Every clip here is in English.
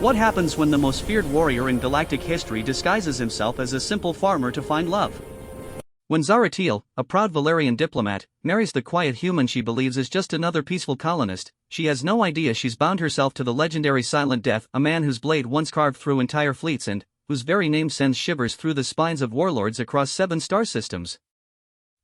What happens when the most feared warrior in galactic history disguises himself as a simple farmer to find love? When Zara Teal, a proud Valerian diplomat, marries the quiet human she believes is just another peaceful colonist, she has no idea she's bound herself to the legendary Silent Death, a man whose blade once carved through entire fleets and whose very name sends shivers through the spines of warlords across 7 star systems.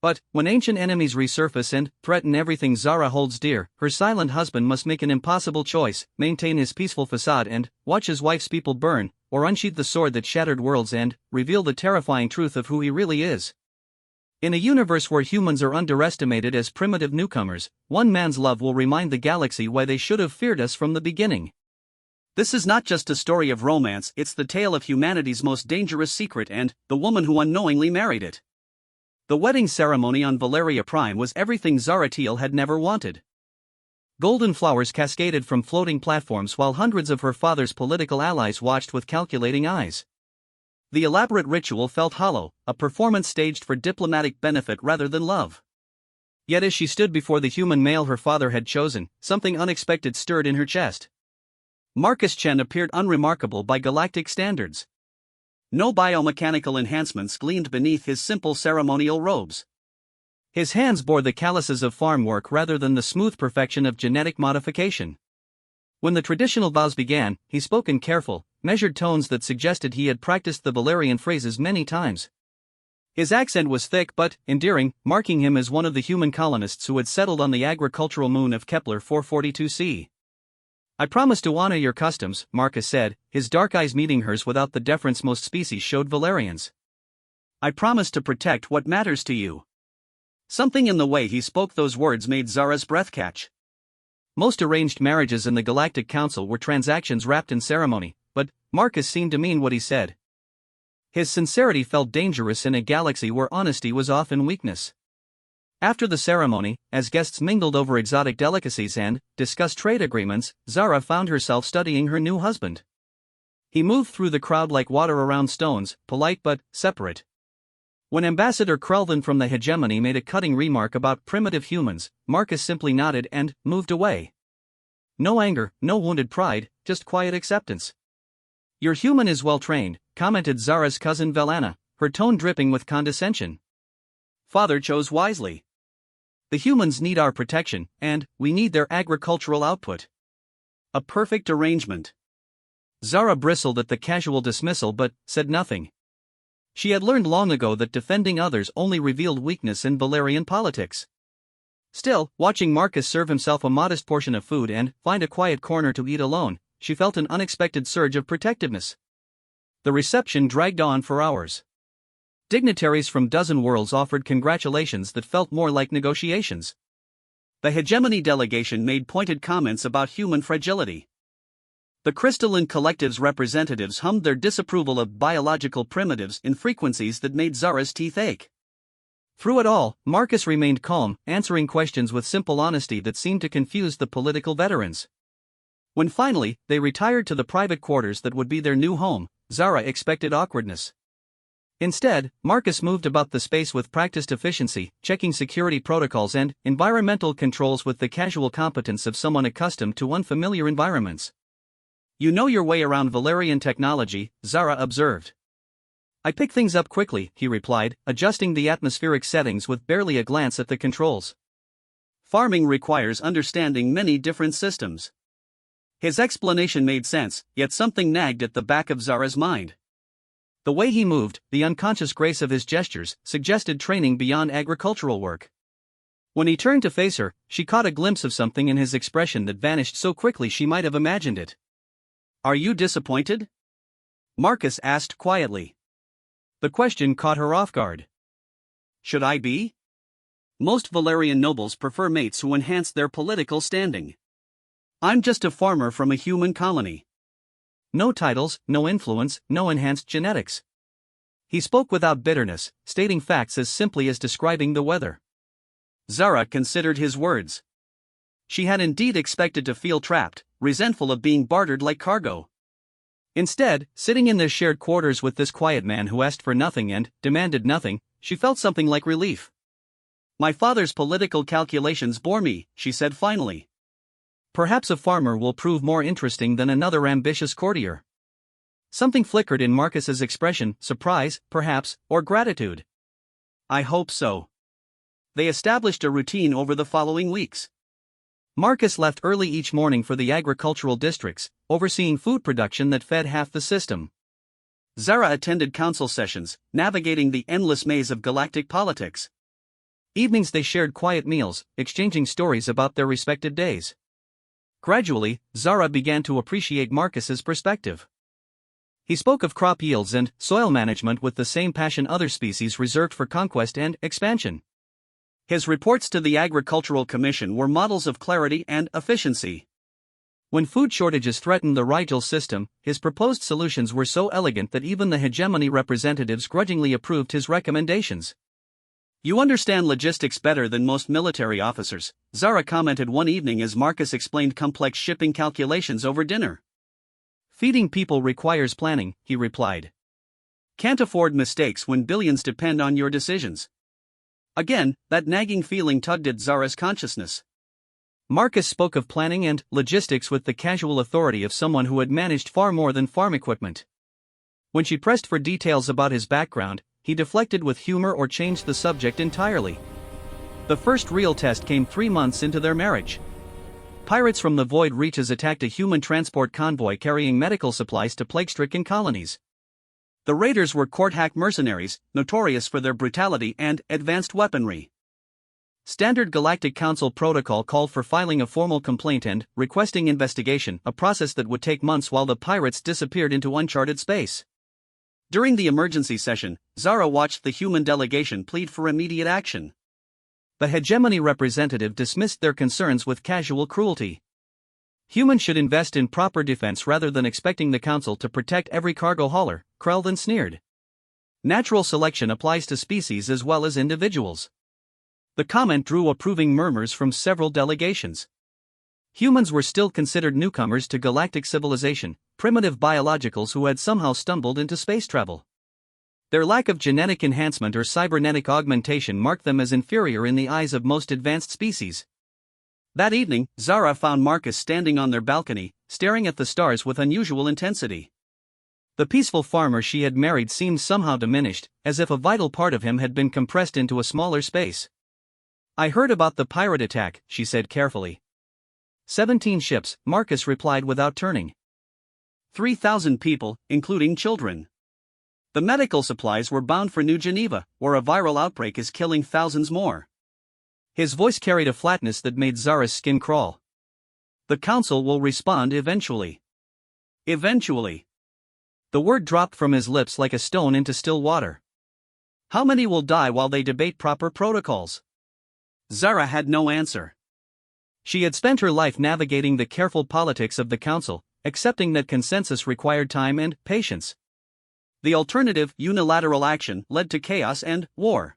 But, when ancient enemies resurface and threaten everything Zara holds dear, her silent husband must make an impossible choice: maintain his peaceful facade and watch his wife's people burn, or unsheath the sword that shattered worlds and reveal the terrifying truth of who he really is. In a universe where humans are underestimated as primitive newcomers, one man's love will remind the galaxy why they should have feared us from the beginning. This is not just a story of romance, it's the tale of humanity's most dangerous secret and the woman who unknowingly married it. The wedding ceremony on Valeria Prime was everything Zara Teal had never wanted. Golden flowers cascaded from floating platforms while hundreds of her father's political allies watched with calculating eyes. The elaborate ritual felt hollow, a performance staged for diplomatic benefit rather than love. Yet as she stood before the human male her father had chosen, something unexpected stirred in her chest. Marcus Chen appeared unremarkable by galactic standards. No biomechanical enhancements gleamed beneath his simple ceremonial robes. His hands bore the calluses of farm work rather than the smooth perfection of genetic modification. When the traditional vows began, he spoke in careful, measured tones that suggested he had practiced the Valerian phrases many times. His accent was thick but endearing, marking him as one of the human colonists who had settled on the agricultural moon of Kepler 442c. "I promise to honor your customs," Marcus said, his dark eyes meeting hers without the deference most species showed Valerians. "I promise to protect what matters to you." Something in the way he spoke those words made Zara's breath catch. Most arranged marriages in the Galactic Council were transactions wrapped in ceremony, but Marcus seemed to mean what he said. His sincerity felt dangerous in a galaxy where honesty was often weakness. After the ceremony, as guests mingled over exotic delicacies and discussed trade agreements, Zara found herself studying her new husband. He moved through the crowd like water around stones, polite but separate. When Ambassador Krelvin from the hegemony made a cutting remark about primitive humans, Marcus simply nodded and moved away. No anger, no wounded pride, just quiet acceptance. "Your human is well trained," commented Zara's cousin Velana, her tone dripping with condescension. "Father chose wisely. The humans need our protection, and we need their agricultural output." A perfect arrangement. Zara bristled at the casual dismissal but said nothing. She had learned long ago that defending others only revealed weakness in Valerian politics. Still, watching Marcus serve himself a modest portion of food and find a quiet corner to eat alone, she felt an unexpected surge of protectiveness. The reception dragged on for hours. Dignitaries from dozen worlds offered congratulations that felt more like negotiations. The hegemony delegation made pointed comments about human fragility. The crystalline collective's representatives hummed their disapproval of biological primitives in frequencies that made Zara's teeth ache. Through it all, Marcus remained calm, answering questions with simple honesty that seemed to confuse the political veterans. When finally, they retired to the private quarters that would be their new home, Zara expected awkwardness. Instead, Marcus moved about the space with practiced efficiency, checking security protocols and environmental controls with the casual competence of someone accustomed to unfamiliar environments. "You know your way around Valerian technology," Zara observed. "I pick things up quickly," he replied, adjusting the atmospheric settings with barely a glance at the controls. "Farming requires understanding many different systems." His explanation made sense, yet something nagged at the back of Zara's mind. The way he moved, the unconscious grace of his gestures, suggested training beyond agricultural work. When he turned to face her, she caught a glimpse of something in his expression that vanished so quickly she might have imagined it. "Are you disappointed?" Marcus asked quietly. The question caught her off guard. "Should I be? Most Valerian nobles prefer mates who enhance their political standing. I'm just a farmer from a human colony. No titles, no influence, no enhanced genetics." He spoke without bitterness, stating facts as simply as describing the weather. Zara considered his words. She had indeed expected to feel trapped, resentful of being bartered like cargo. Instead, sitting in their shared quarters with this quiet man who asked for nothing and demanded nothing, she felt something like relief. "My father's political calculations bore me," she said finally. Perhaps a farmer will prove more interesting than another ambitious courtier. Something flickered in Marcus's expression, surprise, perhaps, or gratitude. I hope so. They established a routine over the following weeks. Marcus left early each morning for the agricultural districts, overseeing food production that fed half the system. Zara attended council sessions, navigating the endless maze of galactic politics. Evenings they shared quiet meals, exchanging stories about their respective days. Gradually, Zara began to appreciate Marcus's perspective. He spoke of crop yields and soil management with the same passion other species reserved for conquest and expansion. His reports to the Agricultural Commission were models of clarity and efficiency. When food shortages threatened the Rigel system, his proposed solutions were so elegant that even the hegemony representatives grudgingly approved his recommendations. You understand logistics better than most military officers, Zara commented one evening as Marcus explained complex shipping calculations over dinner. Feeding people requires planning, he replied. Can't afford mistakes when billions depend on your decisions. Again, that nagging feeling tugged at Zara's consciousness. Marcus spoke of planning and logistics with the casual authority of someone who had managed far more than farm equipment. When she pressed for details about his background, he deflected with humor or changed the subject entirely. The first real test came 3 months into their marriage. Pirates from the void reaches attacked a human transport convoy carrying medical supplies to plague-stricken colonies. The raiders were court-hack mercenaries, notorious for their brutality and advanced weaponry. Standard Galactic Council protocol called for filing a formal complaint and requesting investigation, a process that would take months while the pirates disappeared into uncharted space. During the emergency session, Zara watched the human delegation plead for immediate action. The hegemony representative dismissed their concerns with casual cruelty. Humans should invest in proper defense rather than expecting the council to protect every cargo hauler, Krelvin sneered. Natural selection applies to species as well as individuals. The comment drew approving murmurs from several delegations. Humans were still considered newcomers to galactic civilization, primitive biologicals who had somehow stumbled into space travel. Their lack of genetic enhancement or cybernetic augmentation marked them as inferior in the eyes of most advanced species. That evening, Zara found Marcus standing on their balcony, staring at the stars with unusual intensity. The peaceful farmer she had married seemed somehow diminished, as if a vital part of him had been compressed into a smaller space. I heard about the pirate attack, she said carefully. 17 ships, Marcus replied without turning. 3,000 people, including children. The medical supplies were bound for New Geneva, where a viral outbreak is killing thousands more. His voice carried a flatness that made Zara's skin crawl. The council will respond eventually. Eventually. The word dropped from his lips like a stone into still water. How many will die while they debate proper protocols? Zara had no answer. She had spent her life navigating the careful politics of the council, accepting that consensus required time and patience. The alternative, unilateral action, led to chaos and war.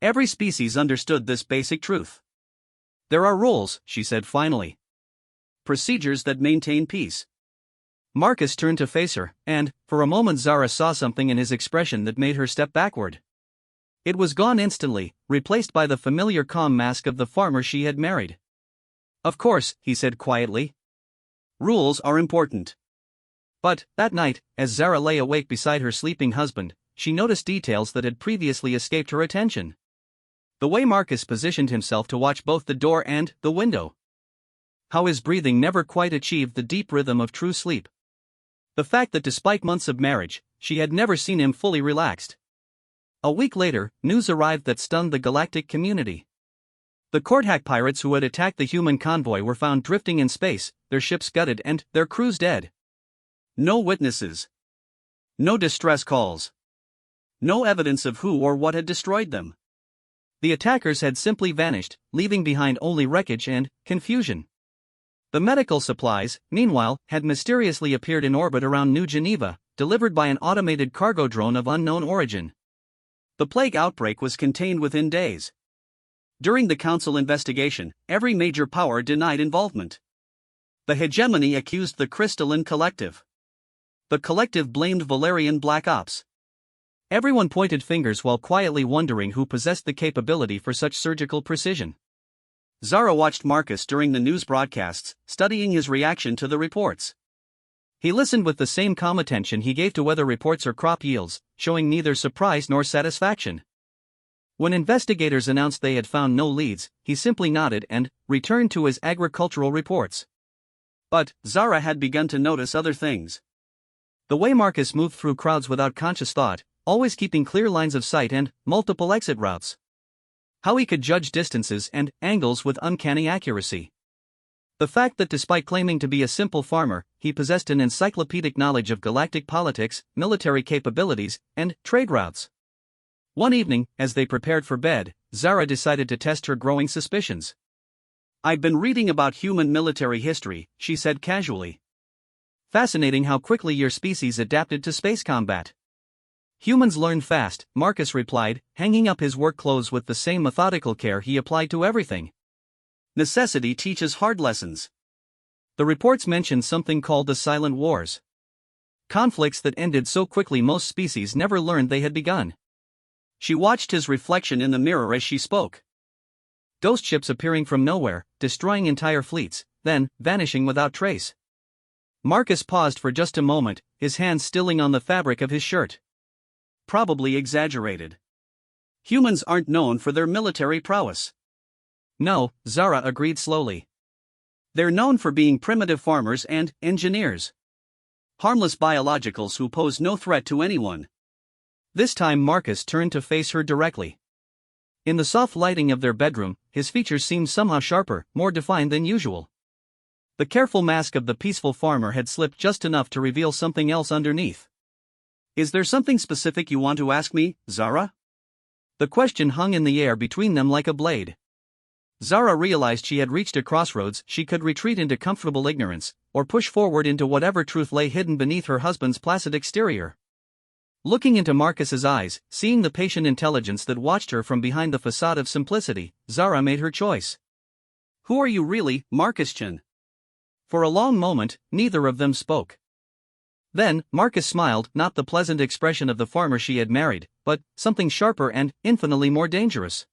Every species understood this basic truth. There are rules, she said finally. Procedures that maintain peace. Marcus turned to face her, and, for a moment Zara saw something in his expression that made her step backward. It was gone instantly, replaced by the familiar calm mask of the farmer she had married. Of course, he said quietly. Rules are important. But, that night, as Zara lay awake beside her sleeping husband, she noticed details that had previously escaped her attention. The way Marcus positioned himself to watch both the door and the window. How his breathing never quite achieved the deep rhythm of true sleep. The fact that despite months of marriage, she had never seen him fully relaxed. A week later, news arrived that stunned the galactic community. The court-hack pirates who had attacked the human convoy were found drifting in space, their ships gutted and their crews dead. No witnesses. No distress calls. No evidence of who or what had destroyed them. The attackers had simply vanished, leaving behind only wreckage and confusion. The medical supplies, meanwhile, had mysteriously appeared in orbit around New Geneva, delivered by an automated cargo drone of unknown origin. The plague outbreak was contained within days. During the council investigation, every major power denied involvement. The hegemony accused the Crystalline Collective. The collective blamed Valerian Black Ops. Everyone pointed fingers while quietly wondering who possessed the capability for such surgical precision. Zara watched Marcus during the news broadcasts, studying his reaction to the reports. He listened with the same calm attention he gave to weather reports or crop yields, showing neither surprise nor satisfaction. When investigators announced they had found no leads, he simply nodded and returned to his agricultural reports. But Zara had begun to notice other things. The way Marcus moved through crowds without conscious thought, always keeping clear lines of sight and multiple exit routes. How he could judge distances and angles with uncanny accuracy. The fact that despite claiming to be a simple farmer, he possessed an encyclopedic knowledge of galactic politics, military capabilities, and trade routes. One evening, as they prepared for bed, Zara decided to test her growing suspicions. "I've been reading about human military history," she said casually. "Fascinating how quickly your species adapted to space combat." "Humans learn fast," Marcus replied, hanging up his work clothes with the same methodical care he applied to everything. "Necessity teaches hard lessons." The reports mentioned something called the Silent Wars. Conflicts that ended so quickly most species never learned they had begun. She watched his reflection in the mirror as she spoke. Ghost ships appearing from nowhere, destroying entire fleets, then vanishing without trace. Marcus paused for just a moment, his hands stilling on the fabric of his shirt. "Probably exaggerated. Humans aren't known for their military prowess." "No," Zara agreed slowly. "They're known for being primitive farmers and engineers. Harmless biologicals who pose no threat to anyone." This time Marcus turned to face her directly. In the soft lighting of their bedroom, his features seemed somehow sharper, more defined than usual. The careful mask of the peaceful farmer had slipped just enough to reveal something else underneath. "Is there something specific you want to ask me, Zara?" The question hung in the air between them like a blade. Zara realized she had reached a crossroads. She could retreat into comfortable ignorance, or push forward into whatever truth lay hidden beneath her husband's placid exterior. Looking into Marcus's eyes, seeing the patient intelligence that watched her from behind the facade of simplicity, Zara made her choice. "Who are you really, Marcus-chan?" For a long moment, neither of them spoke. Then, Marcus smiled, not the pleasant expression of the farmer she had married, but something sharper and infinitely more dangerous.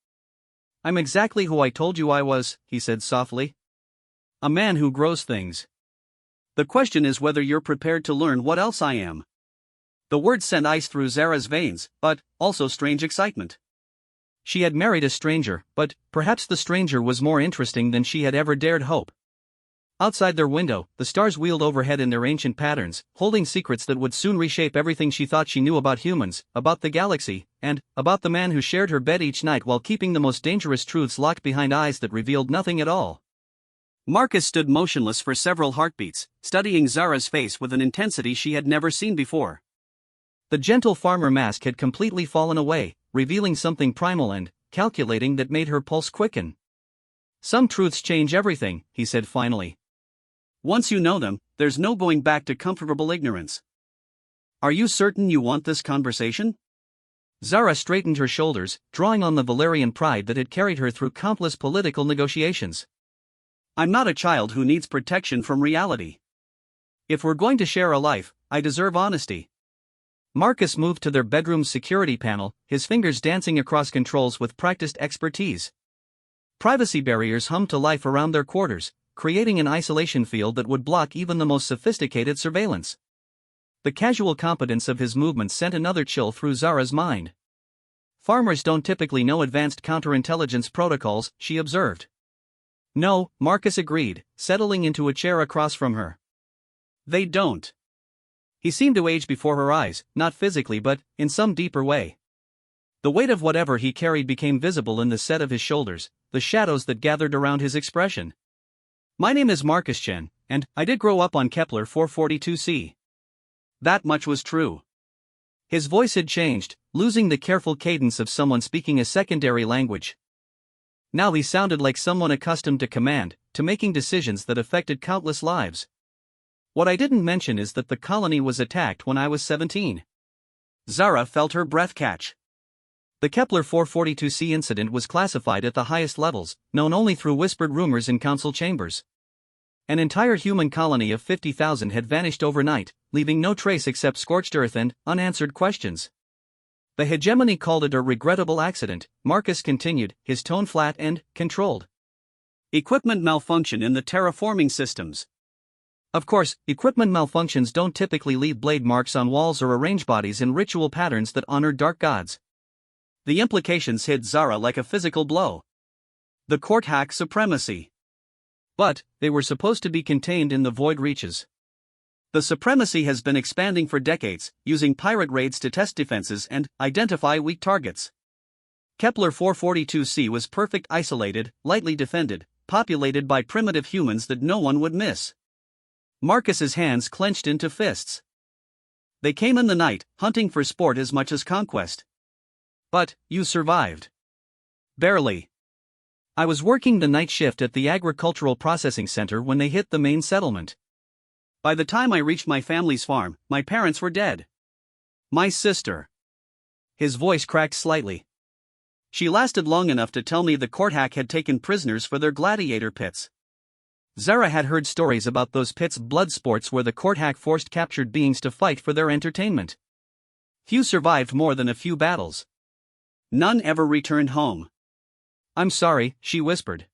"I'm exactly who I told you I was," he said softly. "A man who grows things. The question is whether you're prepared to learn what else I am." The word sent ice through Zara's veins, but also strange excitement. She had married a stranger, but perhaps the stranger was more interesting than she had ever dared hope. Outside their window, the stars wheeled overhead in their ancient patterns, holding secrets that would soon reshape everything she thought she knew about humans, about the galaxy, and about the man who shared her bed each night while keeping the most dangerous truths locked behind eyes that revealed nothing at all. Marcus stood motionless for several heartbeats, studying Zara's face with an intensity she had never seen before. The gentle farmer mask had completely fallen away, revealing something primal and calculating that made her pulse quicken. "Some truths change everything," he said finally. "Once you know them, there's no going back to comfortable ignorance. Are you certain you want this conversation?" Zara straightened her shoulders, drawing on the Valerian pride that had carried her through countless political negotiations. "I'm not a child who needs protection from reality. If we're going to share a life, I deserve honesty." Marcus moved to their bedroom's security panel, his fingers dancing across controls with practiced expertise. Privacy barriers hummed to life around their quarters, creating an isolation field that would block even the most sophisticated surveillance. The casual competence of his movements sent another chill through Zara's mind. "Farmers don't typically know advanced counterintelligence protocols," she observed. "No," Marcus agreed, settling into a chair across from her. "They don't." He seemed to age before her eyes, not physically but in some deeper way. The weight of whatever he carried became visible in the set of his shoulders, the shadows that gathered around his expression. "My name is Marcus Chen, and I did grow up on Kepler 442c. That much was true." His voice had changed, losing the careful cadence of someone speaking a secondary language. Now he sounded like someone accustomed to command, to making decisions that affected countless lives. "What I didn't mention is that the colony was attacked when I was 17. Zara felt her breath catch. The Kepler 442c incident was classified at the highest levels, known only through whispered rumors in council chambers. An entire human colony of 50,000 had vanished overnight, leaving no trace except scorched earth and unanswered questions. The hegemony called it a regrettable accident, Marcus continued, his tone flat and controlled. Equipment malfunction in the terraforming systems. Of course, equipment malfunctions don't typically leave blade marks on walls or arrange bodies in ritual patterns that honor dark gods. The implications hit Zara like a physical blow. The court hack supremacy. But they were supposed to be contained in the void reaches. The supremacy has been expanding for decades, using pirate raids to test defenses and identify weak targets. Kepler 442c was perfect, isolated, lightly defended, populated by primitive humans that no one would miss. Marcus's hands clenched into fists. They came in the night, hunting for sport as much as conquest. But you survived. Barely. I was working the night shift at the agricultural processing center when they hit the main settlement. By the time I reached my family's farm, my parents were dead. My sister. His voice cracked slightly. She lasted long enough to tell me the court hack had taken prisoners for their gladiator pits. Zara had heard stories about those pits, blood sports where the court hack forced captured beings to fight for their entertainment. Few survived more than a few battles. None ever returned home. I'm sorry, she whispered.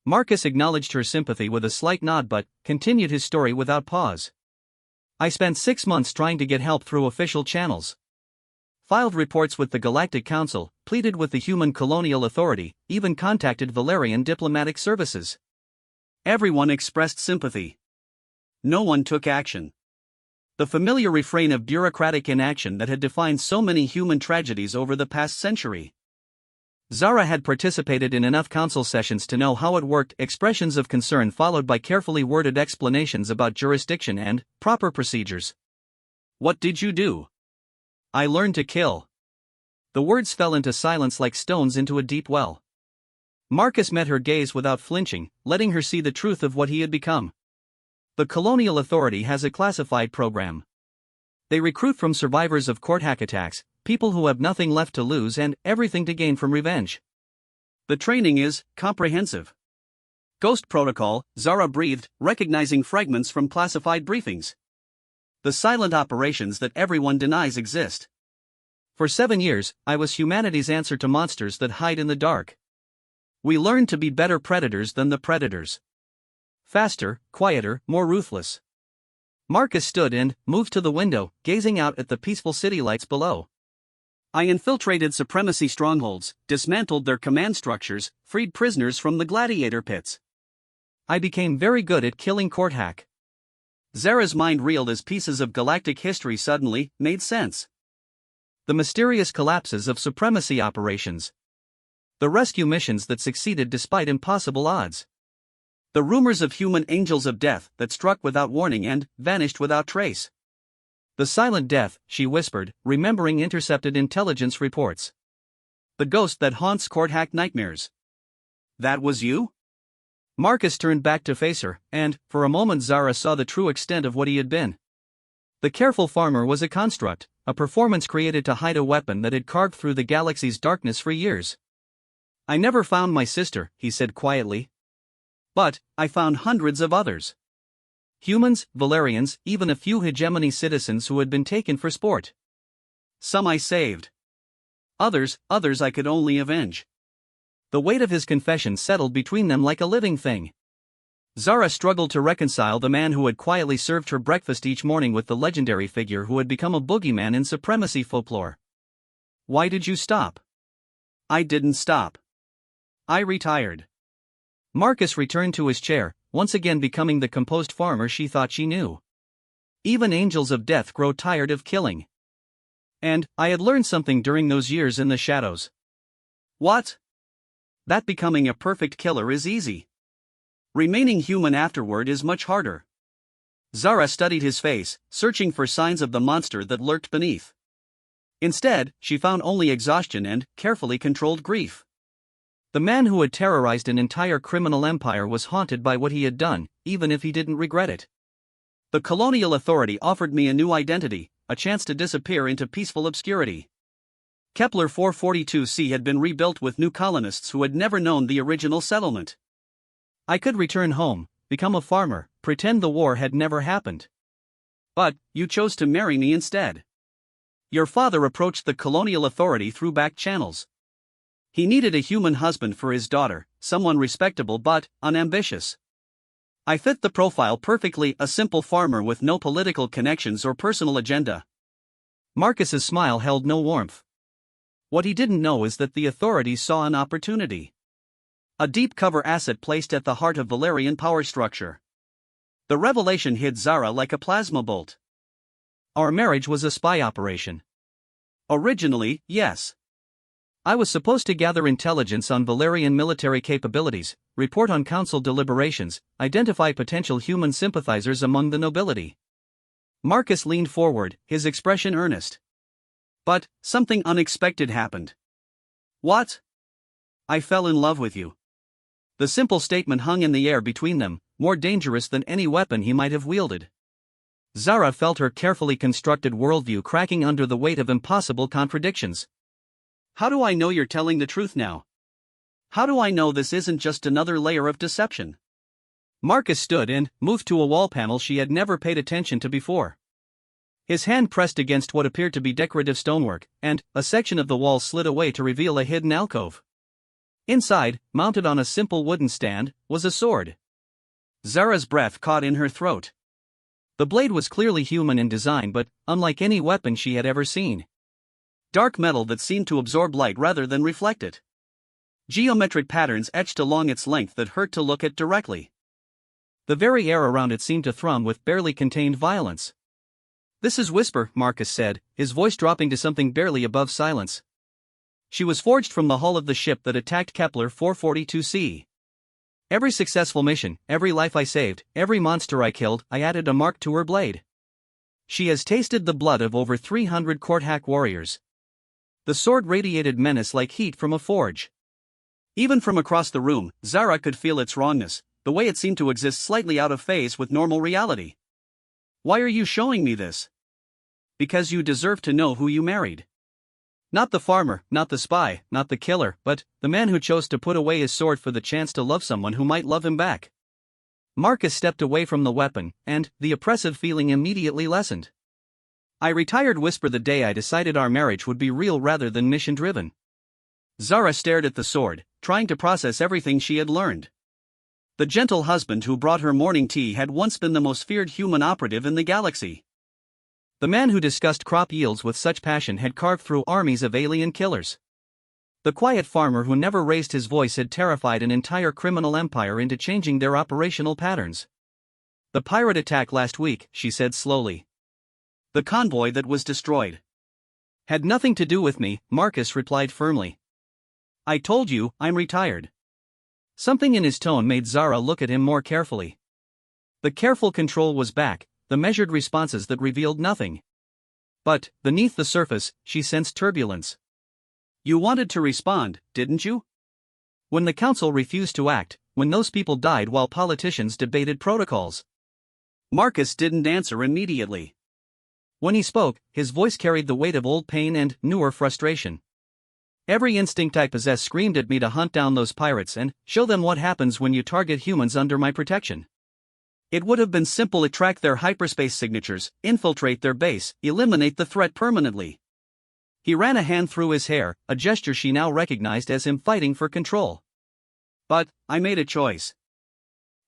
Marcus acknowledged her sympathy with a slight nod but continued his story without pause. I spent 6 months trying to get help through official channels. Filed reports with the Galactic Council, pleaded with the Human Colonial Authority, even contacted Valerian diplomatic services. Everyone expressed sympathy. No one took action. The familiar refrain of bureaucratic inaction that had defined so many human tragedies over the past century. Zara had participated in enough council sessions to know how it worked, expressions of concern followed by carefully worded explanations about jurisdiction and proper procedures. What did you do? I learned to kill. The words fell into silence like stones into a deep well. Marcus met her gaze without flinching, letting her see the truth of what he had become. The Colonial Authority has a classified program. They recruit from survivors of court hack attacks, people who have nothing left to lose and everything to gain from revenge. The training is comprehensive. Ghost protocol, Zara breathed, recognizing fragments from classified briefings. The silent operations that everyone denies exist. For 7 years, I was humanity's answer to monsters that hide in the dark. We learned to be better predators than the predators. Faster, quieter, more ruthless. Marcus stood and moved to the window, gazing out at the peaceful city lights below. I infiltrated supremacy strongholds, dismantled their command structures, freed prisoners from the gladiator pits. I became very good at killing court hack. Zara's mind reeled as pieces of galactic history suddenly made sense. The mysterious collapses of supremacy operations. The rescue missions that succeeded despite impossible odds. The rumors of human angels of death that struck without warning and vanished without trace. The silent death, she whispered, remembering intercepted intelligence reports. The ghost that haunts court hack nightmares. That was you? Marcus turned back to face her, and, for a moment Zara saw the true extent of what he had been. The careful farmer was a construct, a performance created to hide a weapon that had carved through the galaxy's darkness for years. I never found my sister, he said quietly. But I found hundreds of others. Humans, Valerians, even a few hegemony citizens who had been taken for sport. Some I saved. Others I could only avenge. The weight of his confession settled between them like a living thing. Zara struggled to reconcile the man who had quietly served her breakfast each morning with the legendary figure who had become a boogeyman in supremacy folklore. Why did you stop? I didn't stop. I retired. Marcus returned to his chair, once again becoming the composed farmer she thought she knew. Even angels of death grow tired of killing. And I had learned something during those years in the shadows. What? That becoming a perfect killer is easy. Remaining human afterward is much harder. Zara studied his face, searching for signs of the monster that lurked beneath. Instead, she found only exhaustion and carefully controlled grief. The man who had terrorized an entire criminal empire was haunted by what he had done, even if he didn't regret it. The Colonial Authority offered me a new identity, a chance to disappear into peaceful obscurity. Kepler 442c had been rebuilt with new colonists who had never known the original settlement. I could return home, become a farmer, pretend the war had never happened. But you chose to marry me instead. Your father approached the Colonial Authority through back channels. He needed a human husband for his daughter, someone respectable but unambitious. I fit the profile perfectly, a simple farmer with no political connections or personal agenda. Marcus's smile held no warmth. What he didn't know is that the authorities saw an opportunity. A deep cover asset placed at the heart of Valerian power structure. The revelation hit Zara like a plasma bolt. Our marriage was a spy operation. Originally, yes. I was supposed to gather intelligence on Valerian military capabilities, report on council deliberations, identify potential human sympathizers among the nobility. Marcus leaned forward, his expression earnest. But something unexpected happened. What? I fell in love with you. The simple statement hung in the air between them, more dangerous than any weapon he might have wielded. Zara felt her carefully constructed worldview cracking under the weight of impossible contradictions. How do I know you're telling the truth now? How do I know this isn't just another layer of deception? Marcus stood and moved to a wall panel she had never paid attention to before. His hand pressed against what appeared to be decorative stonework, and a section of the wall slid away to reveal a hidden alcove. Inside, mounted on a simple wooden stand, was a sword. Zara's breath caught in her throat. The blade was clearly human in design but unlike any weapon she had ever seen. Dark metal that seemed to absorb light rather than reflect it. Geometric patterns etched along its length that hurt to look at directly. The very air around it seemed to thrum with barely contained violence. "This is Whisper," Marcus said, his voice dropping to something barely above silence. "She was forged from the hull of the ship that attacked Kepler 442c. Every successful mission, every life I saved, every monster I killed, I added a mark to her blade. She has tasted the blood of over 300 court-hack warriors." The sword radiated menace like heat from a forge. Even from across the room, Zara could feel its wrongness, the way it seemed to exist slightly out of phase with normal reality. "Why are you showing me this?" "Because you deserve to know who you married. Not the farmer, not the spy, not the killer, but the man who chose to put away his sword for the chance to love someone who might love him back." Marcus stepped away from the weapon, and the oppressive feeling immediately lessened. "I retired Whisper the day I decided our marriage would be real rather than mission-driven." Zara stared at the sword, trying to process everything she had learned. The gentle husband who brought her morning tea had once been the most feared human operative in the galaxy. The man who discussed crop yields with such passion had carved through armies of alien killers. The quiet farmer who never raised his voice had terrified an entire criminal empire into changing their operational patterns. "The pirate attack last week," she said slowly. "The convoy that was destroyed." "Had nothing to do with me," Marcus replied firmly. "I told you, I'm retired." Something in his tone made Zara look at him more carefully. The careful control was back, the measured responses that revealed nothing. But, beneath the surface, she sensed turbulence. "You wanted to respond, didn't you?" "When the council refused to act, when those people died while politicians debated protocols." Marcus didn't answer immediately. When he spoke, his voice carried the weight of old pain and newer frustration. "Every instinct I possess screamed at me to hunt down those pirates and show them what happens when you target humans under my protection. It would have been simple to track their hyperspace signatures, infiltrate their base, eliminate the threat permanently." He ran a hand through his hair, a gesture she now recognized as him fighting for control. "But I made a choice.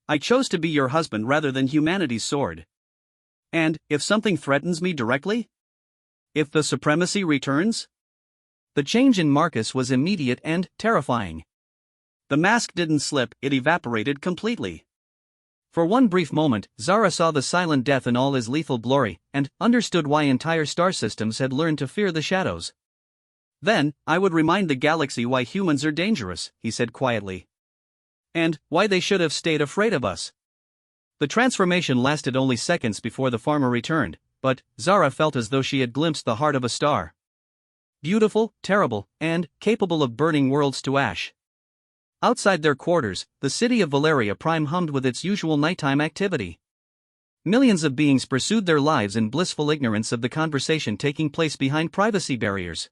I chose to be your husband rather than humanity's sword. And if something threatens me directly? If the supremacy returns?" The change in Marcus was immediate and terrifying. The mask didn't slip, it evaporated completely. For one brief moment, Zara saw the silent death in all his lethal glory, and understood why entire star systems had learned to fear the shadows. "Then, I would remind the galaxy why humans are dangerous," he said quietly. "And why they should have stayed afraid of us." The transformation lasted only seconds before the farmer returned, but Zara felt as though she had glimpsed the heart of a star. Beautiful, terrible, and capable of burning worlds to ash. Outside their quarters, the city of Valeria Prime hummed with its usual nighttime activity. Millions of beings pursued their lives in blissful ignorance of the conversation taking place behind privacy barriers.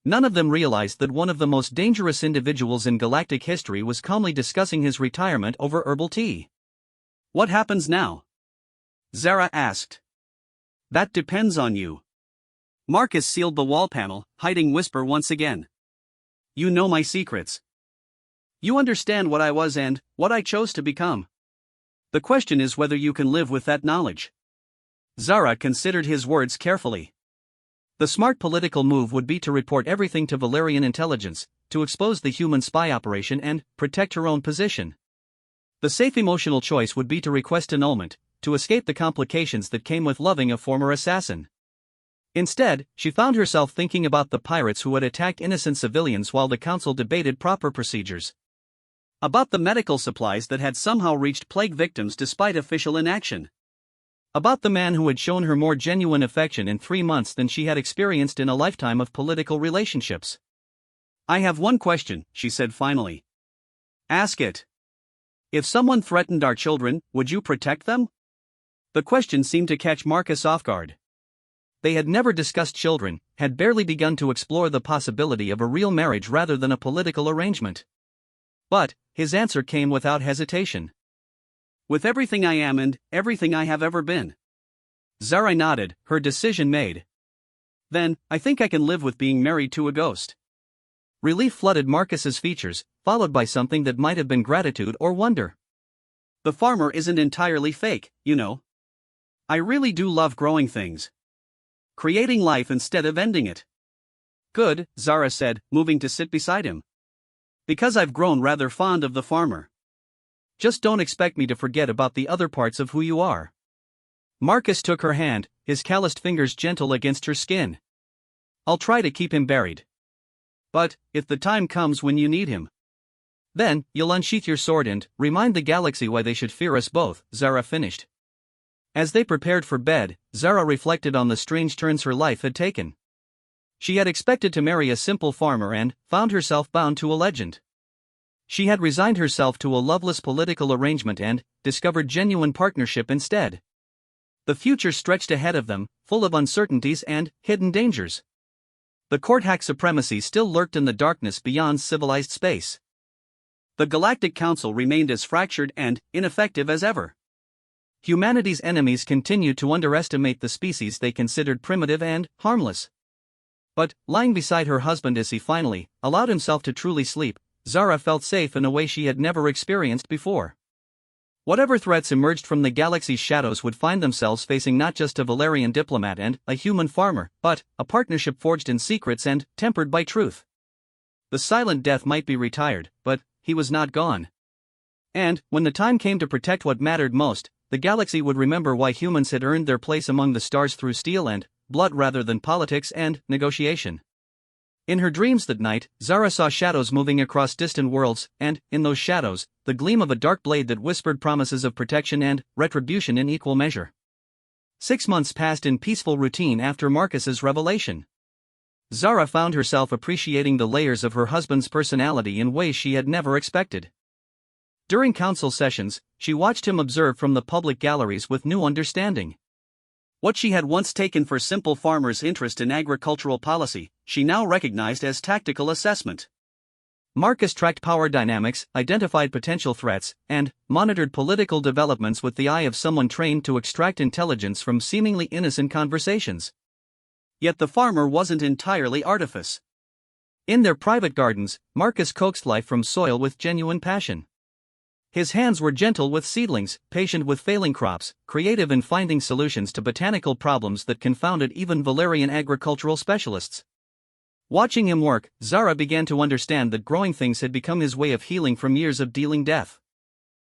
None of them realized that one of the most dangerous individuals in galactic history was calmly discussing his retirement over herbal tea. "What happens now?" Zara asked. "That depends on you." Marcus sealed the wall panel, hiding Whisper once again. "You know my secrets. You understand what I was and what I chose to become. The question is whether you can live with that knowledge. Zara considered his words carefully. The smart political move would be to report everything to Valerian intelligence, to expose the human spy operation and protect her own position. The safe emotional choice would be to request annulment, to escape the complications that came with loving a former assassin. Instead, she found herself thinking about the pirates who had attacked innocent civilians while the council debated proper procedures. About the medical supplies that had somehow reached plague victims despite official inaction. About the man who had shown her more genuine affection in 3 months than she had experienced in a lifetime of political relationships. I have one question, she said finally. Ask it. If someone threatened our children, would you protect them? The question seemed to catch Marcus off guard. They had never discussed children, had barely begun to explore the possibility of a real marriage rather than a political arrangement. But his answer came without hesitation. With everything I am and everything I have ever been. Zara nodded, her decision made. Then, I think I can live with being married to a ghost. Relief flooded Marcus's features, followed by something that might have been gratitude or wonder. The farmer isn't entirely fake, you know. I really do love growing things. Creating life instead of ending it. Good, Zara said, moving to sit beside him. Because I've grown rather fond of the farmer. Just don't expect me to forget about the other parts of who you are. Marcus took her hand, his calloused fingers gentle against her skin. I'll try to keep him buried. But, if the time comes when you need him, then, you'll unsheath your sword and remind the galaxy why they should fear us both, Zara finished. As they prepared for bed, Zara reflected on the strange turns her life had taken. She had expected to marry a simple farmer and found herself bound to a legend. She had resigned herself to a loveless political arrangement and discovered genuine partnership instead. The future stretched ahead of them, full of uncertainties and hidden dangers. The court hack supremacy still lurked in the darkness beyond civilized space. The Galactic Council remained as fractured and ineffective as ever. Humanity's enemies continued to underestimate the species they considered primitive and harmless. But, lying beside her husband as he finally allowed himself to truly sleep, Zara felt safe in a way she had never experienced before. Whatever threats emerged from the galaxy's shadows would find themselves facing not just a Valerian diplomat and a human farmer, but a partnership forged in secrets and tempered by truth. The silent death might be retired, but he was not gone. And, when the time came to protect what mattered most, the galaxy would remember why humans had earned their place among the stars through steel and blood rather than politics and negotiation. In her dreams that night, Zara saw shadows moving across distant worlds, and, in those shadows, the gleam of a dark blade that whispered promises of protection and retribution in equal measure. 6 months passed in peaceful routine after Marcus's revelation. Zara found herself appreciating the layers of her husband's personality in ways she had never expected. During council sessions, she watched him observe from the public galleries with new understanding. What she had once taken for simple farmers' interest in agricultural policy, she now recognized as tactical assessment. Marcus tracked power dynamics, identified potential threats, and monitored political developments with the eye of someone trained to extract intelligence from seemingly innocent conversations. Yet the farmer wasn't entirely artifice. In their private gardens, Marcus coaxed life from soil with genuine passion. His hands were gentle with seedlings, patient with failing crops, creative in finding solutions to botanical problems that confounded even Valerian agricultural specialists. Watching him work, Zara began to understand that growing things had become his way of healing from years of dealing death.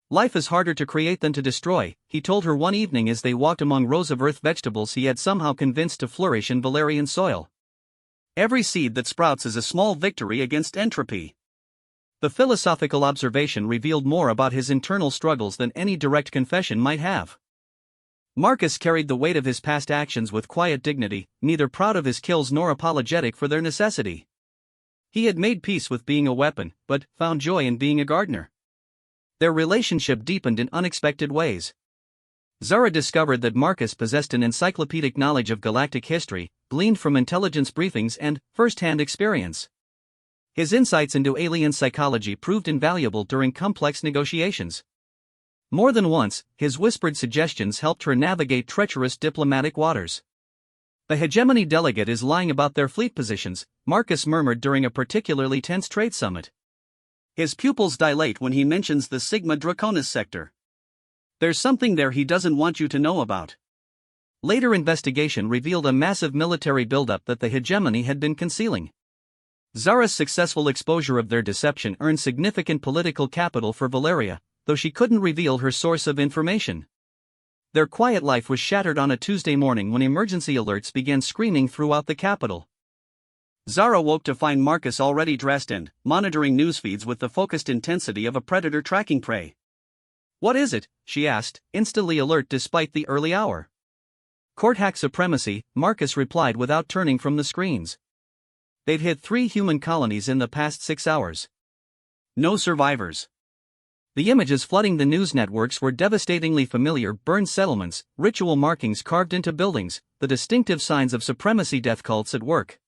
Life is harder to create than to destroy, he told her one evening as they walked among rows of earth vegetables he had somehow convinced to flourish in Valerian soil. Every seed that sprouts is a small victory against entropy. The philosophical observation revealed more about his internal struggles than any direct confession might have. Marcus carried the weight of his past actions with quiet dignity, neither proud of his kills nor apologetic for their necessity. He had made peace with being a weapon, but found joy in being a gardener. Their relationship deepened in unexpected ways. Zara discovered that Marcus possessed an encyclopedic knowledge of galactic history, gleaned from intelligence briefings and first-hand experience. His insights into alien psychology proved invaluable during complex negotiations. More than once, his whispered suggestions helped her navigate treacherous diplomatic waters. The hegemony delegate is lying about their fleet positions, Marcus murmured during a particularly tense trade summit. His pupils dilate when he mentions the Sigma Draconis sector. There's something there he doesn't want you to know about. Later investigation revealed a massive military buildup that the hegemony had been concealing. Zara's successful exposure of their deception earned significant political capital for Valeria, though she couldn't reveal her source of information. Their quiet life was shattered on a Tuesday morning when emergency alerts began screaming throughout the capital. Zara woke to find Marcus already dressed and monitoring news feeds with the focused intensity of a predator tracking prey. "What is it?" she asked, instantly alert despite the early hour. "Court hack supremacy," Marcus replied without turning from the screens. "They've hit 3 human colonies in the past 6 hours. No survivors." The images flooding the news networks were devastatingly familiar: burned settlements, ritual markings carved into buildings, the distinctive signs of supremacy death cults at work.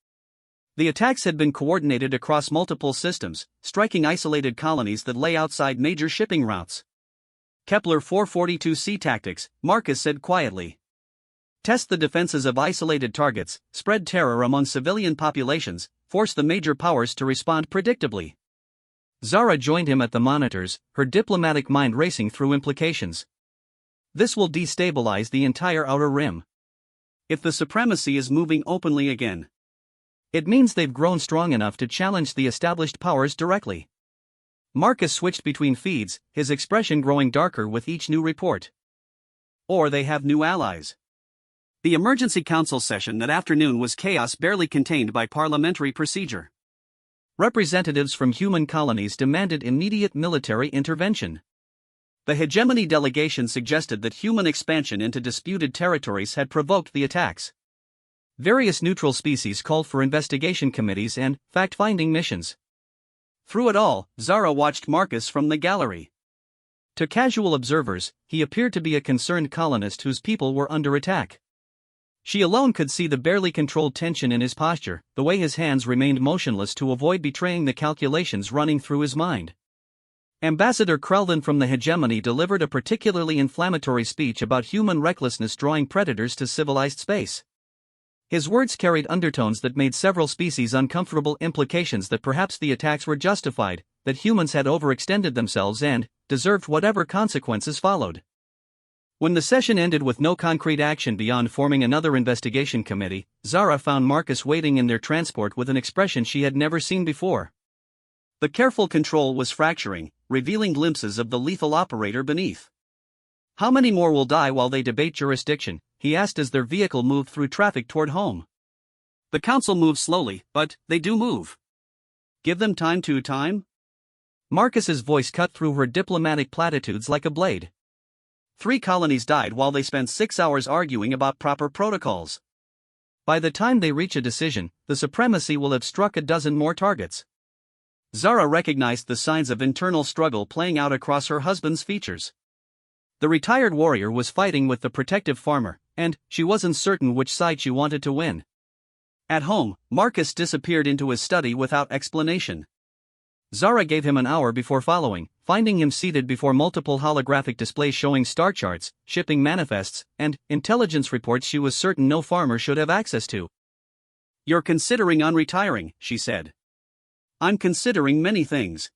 The attacks had been coordinated across multiple systems, striking isolated colonies that lay outside major shipping routes. Kepler 442c tactics, Marcus said quietly. Test the defenses of isolated targets, spread terror among civilian populations, force the major powers to respond predictably. Zara joined him at the monitors, her diplomatic mind racing through implications. This will destabilize the entire Outer Rim. If the supremacy is moving openly again, it means they've grown strong enough to challenge the established powers directly. Marcus switched between feeds, his expression growing darker with each new report. Or they have new allies. The emergency council session that afternoon was chaos barely contained by parliamentary procedure. Representatives from human colonies demanded immediate military intervention. The hegemony delegation suggested that human expansion into disputed territories had provoked the attacks. Various neutral species called for investigation committees and fact-finding missions. Through it all, Zara watched Marcus from the gallery. To casual observers, he appeared to be a concerned colonist whose people were under attack. She alone could see the barely controlled tension in his posture, the way his hands remained motionless to avoid betraying the calculations running through his mind. Ambassador Krelden from the hegemony delivered a particularly inflammatory speech about human recklessness drawing predators to civilized space. His words carried undertones that made several species uncomfortable, implications that perhaps the attacks were justified, that humans had overextended themselves and deserved whatever consequences followed. When the session ended with no concrete action beyond forming another investigation committee, Zara found Marcus waiting in their transport with an expression she had never seen before. The careful control was fracturing, revealing glimpses of the lethal operator beneath. "How many more will die while they debate jurisdiction?" he asked as their vehicle moved through traffic toward home. "The council moves slowly, but they do move. Give them time. Marcus's voice cut through her diplomatic platitudes like a blade. 3 colonies died while they spent 6 hours arguing about proper protocols. By the time they reach a decision, the supremacy will have struck a dozen more targets. Zara recognized the signs of internal struggle playing out across her husband's features. The retired warrior was fighting with the protective farmer, and she wasn't certain which side she wanted to win. At home, Marcus disappeared into his study without explanation. Zara gave him an hour before following, finding him seated before multiple holographic displays showing star charts, shipping manifests, and intelligence reports she was certain no farmer should have access to. "You're considering unretiring," she said. "I'm considering many things."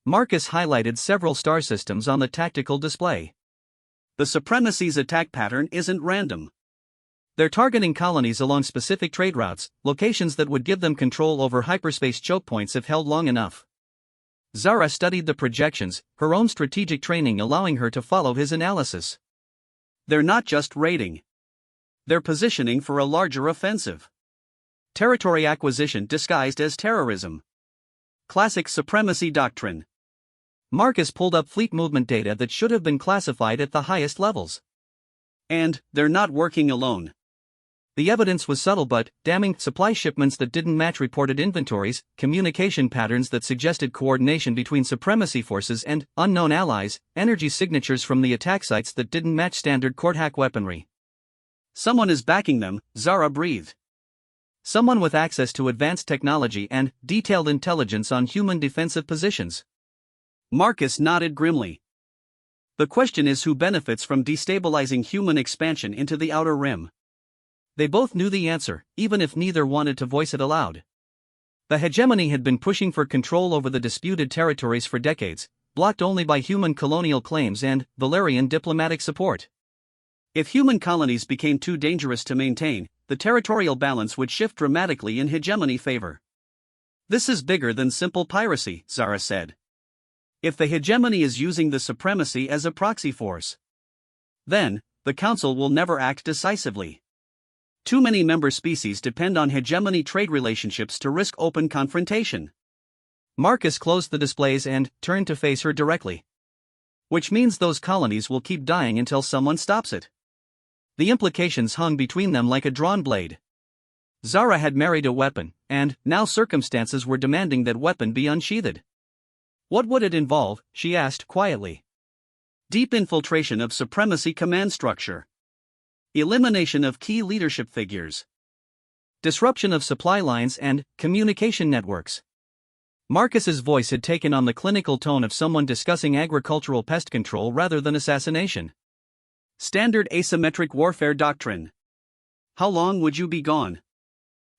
Marcus highlighted several star systems on the tactical display. The supremacy's attack pattern isn't random. They're targeting colonies along specific trade routes, locations that would give them control over hyperspace choke points if held long enough. Zara studied the projections, her own strategic training allowing her to follow his analysis. They're not just raiding. They're positioning for a larger offensive. Territory acquisition disguised as terrorism. Classic supremacy doctrine. Marcus pulled up fleet movement data that should have been classified at the highest levels. And they're not working alone. The evidence was subtle but damning: supply shipments that didn't match reported inventories, communication patterns that suggested coordination between supremacy forces and unknown allies, energy signatures from the attack sites that didn't match standard court hack weaponry. Someone is backing them, Zara breathed. Someone with access to advanced technology and detailed intelligence on human defensive positions. Marcus nodded grimly. The question is who benefits from destabilizing human expansion into the Outer Rim. They both knew the answer, even if neither wanted to voice it aloud. The hegemony had been pushing for control over the disputed territories for decades, blocked only by human colonial claims and Valerian diplomatic support. If human colonies became too dangerous to maintain, the territorial balance would shift dramatically in hegemony favor. This is bigger than simple piracy, Zara said. If the hegemony is using the supremacy as a proxy force, then the Council will never act decisively. Too many member species depend on hegemony trade relationships to risk open confrontation. Marcus closed the displays and turned to face her directly. Which means those colonies will keep dying until someone stops it. The implications hung between them like a drawn blade. Zara had married a weapon, and now circumstances were demanding that weapon be unsheathed. What would it involve, she asked quietly. Deep infiltration of supremacy command structure. Elimination of key leadership figures. Disruption of supply lines and communication networks. Marcus's voice had taken on the clinical tone of someone discussing agricultural pest control rather than assassination. Standard asymmetric warfare doctrine. How long would you be gone?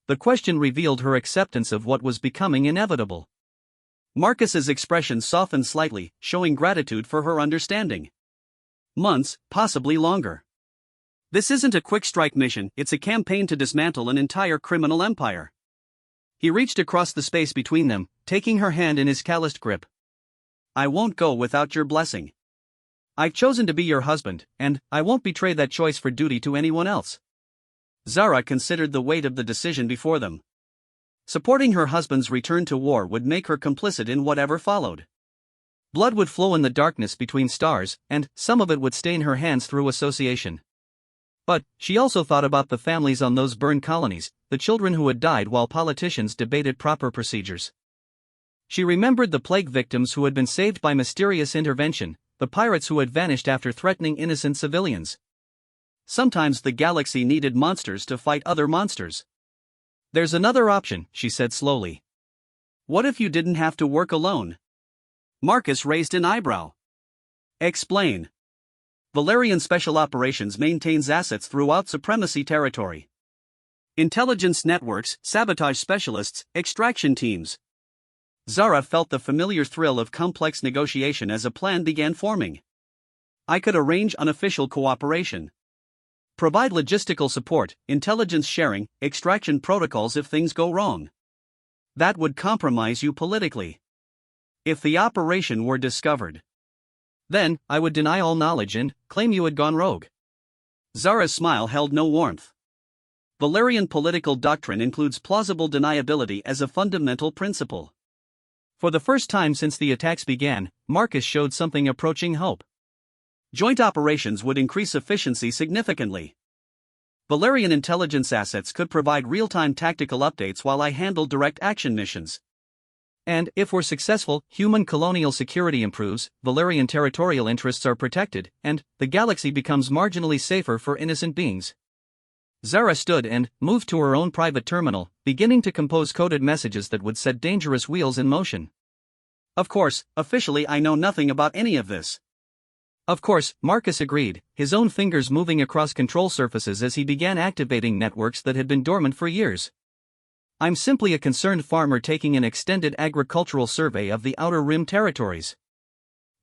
The question revealed her acceptance of what was becoming inevitable. Marcus's expression softened slightly, showing gratitude for her understanding. Months, possibly longer. This isn't a quick strike mission, it's a campaign to dismantle an entire criminal empire. He reached across the space between them, taking her hand in his calloused grip. I won't go without your blessing. I've chosen to be your husband, and I won't betray that choice for duty to anyone else. Zara considered the weight of the decision before them. Supporting her husband's return to war would make her complicit in whatever followed. Blood would flow in the darkness between stars, and some of it would stain her hands through association. But she also thought about the families on those burned colonies, the children who had died while politicians debated proper procedures. She remembered the plague victims who had been saved by mysterious intervention, the pirates who had vanished after threatening innocent civilians. Sometimes the galaxy needed monsters to fight other monsters. There's another option, she said slowly. What if you didn't have to work alone? Marcus raised an eyebrow. Explain. Valerian Special Operations maintains assets throughout Supremacy territory. Intelligence networks, sabotage specialists, extraction teams. Zara felt the familiar thrill of complex negotiation as a plan began forming. I could arrange unofficial cooperation. Provide logistical support, intelligence sharing, extraction protocols if things go wrong. That would compromise you politically. If the operation were discovered, then I would deny all knowledge and claim you had gone rogue. Zara's smile held no warmth. Valerian political doctrine includes plausible deniability as a fundamental principle. For the first time since the attacks began, Marcus showed something approaching hope. Joint operations would increase efficiency significantly. Valerian intelligence assets could provide real-time tactical updates while I handled direct action missions. And if we're successful, human colonial security improves, Valerian territorial interests are protected, and the galaxy becomes marginally safer for innocent beings. Zara stood and moved to her own private terminal, beginning to compose coded messages that would set dangerous wheels in motion. Of course, officially I know nothing about any of this. Of course, Marcus agreed, his own fingers moving across control surfaces as he began activating networks that had been dormant for years. I'm simply a concerned farmer taking an extended agricultural survey of the Outer Rim territories.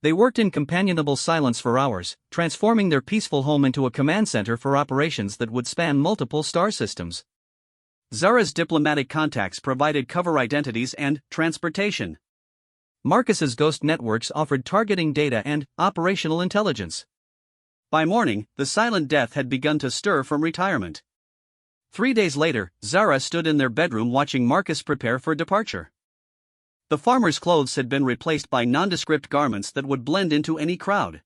They worked in companionable silence for hours, transforming their peaceful home into a command center for operations that would span multiple star systems. Zara's diplomatic contacts provided cover identities and transportation. Marcus's ghost networks offered targeting data and operational intelligence. By morning, the silent death had begun to stir from retirement. 3 days later, Zara stood in their bedroom watching Marcus prepare for departure. The farmer's clothes had been replaced by nondescript garments that would blend into any crowd.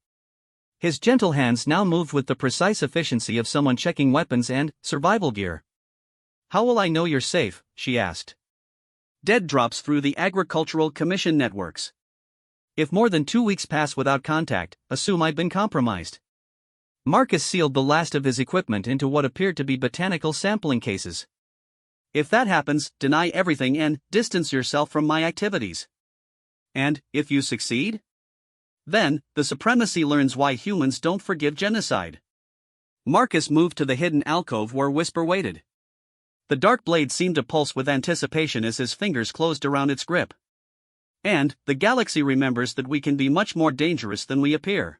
His gentle hands now moved with the precise efficiency of someone checking weapons and survival gear. How will I know you're safe? She asked. Dead drops through the Agricultural Commission networks. If more than 2 weeks pass without contact, assume I've been compromised. Marcus sealed the last of his equipment into what appeared to be botanical sampling cases. If that happens, deny everything and distance yourself from my activities. And, if you succeed? Then, the Supremacy learns why humans don't forgive genocide. Marcus moved to the hidden alcove where Whisper waited. The dark blade seemed to pulse with anticipation as his fingers closed around its grip. And the galaxy remembers that we can be much more dangerous than we appear.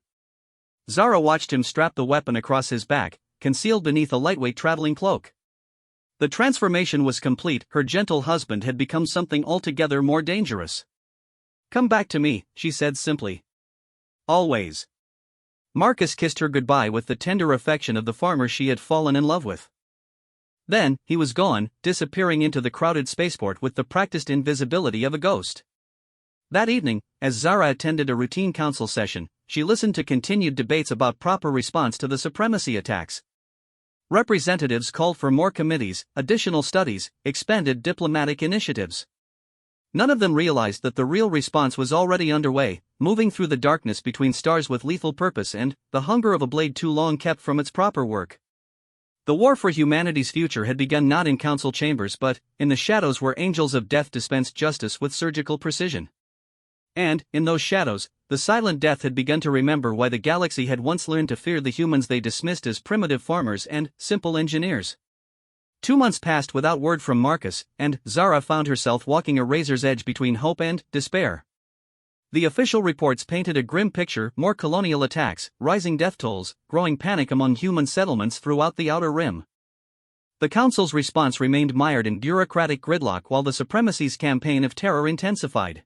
Zara watched him strap the weapon across his back, concealed beneath a lightweight traveling cloak. The transformation was complete. Her gentle husband had become something altogether more dangerous. "Come back to me," she said simply. "Always." Marcus kissed her goodbye with the tender affection of the farmer she had fallen in love with. Then, he was gone, disappearing into the crowded spaceport with the practiced invisibility of a ghost. That evening, as Zara attended a routine council session, she listened to continued debates about proper response to the supremacy attacks. Representatives called for more committees, additional studies, expanded diplomatic initiatives. None of them realized that the real response was already underway, moving through the darkness between stars with lethal purpose and the hunger of a blade too long kept from its proper work. The war for humanity's future had begun not in council chambers but in the shadows where angels of death dispensed justice with surgical precision. And, in those shadows, the silent death had begun to remember why the galaxy had once learned to fear the humans they dismissed as primitive farmers and simple engineers. 2 months passed without word from Marcus, and Zara found herself walking a razor's edge between hope and despair. The official reports painted a grim picture: more colonial attacks, rising death tolls, growing panic among human settlements throughout the Outer Rim. The Council's response remained mired in bureaucratic gridlock while the Supremacy's campaign of terror intensified.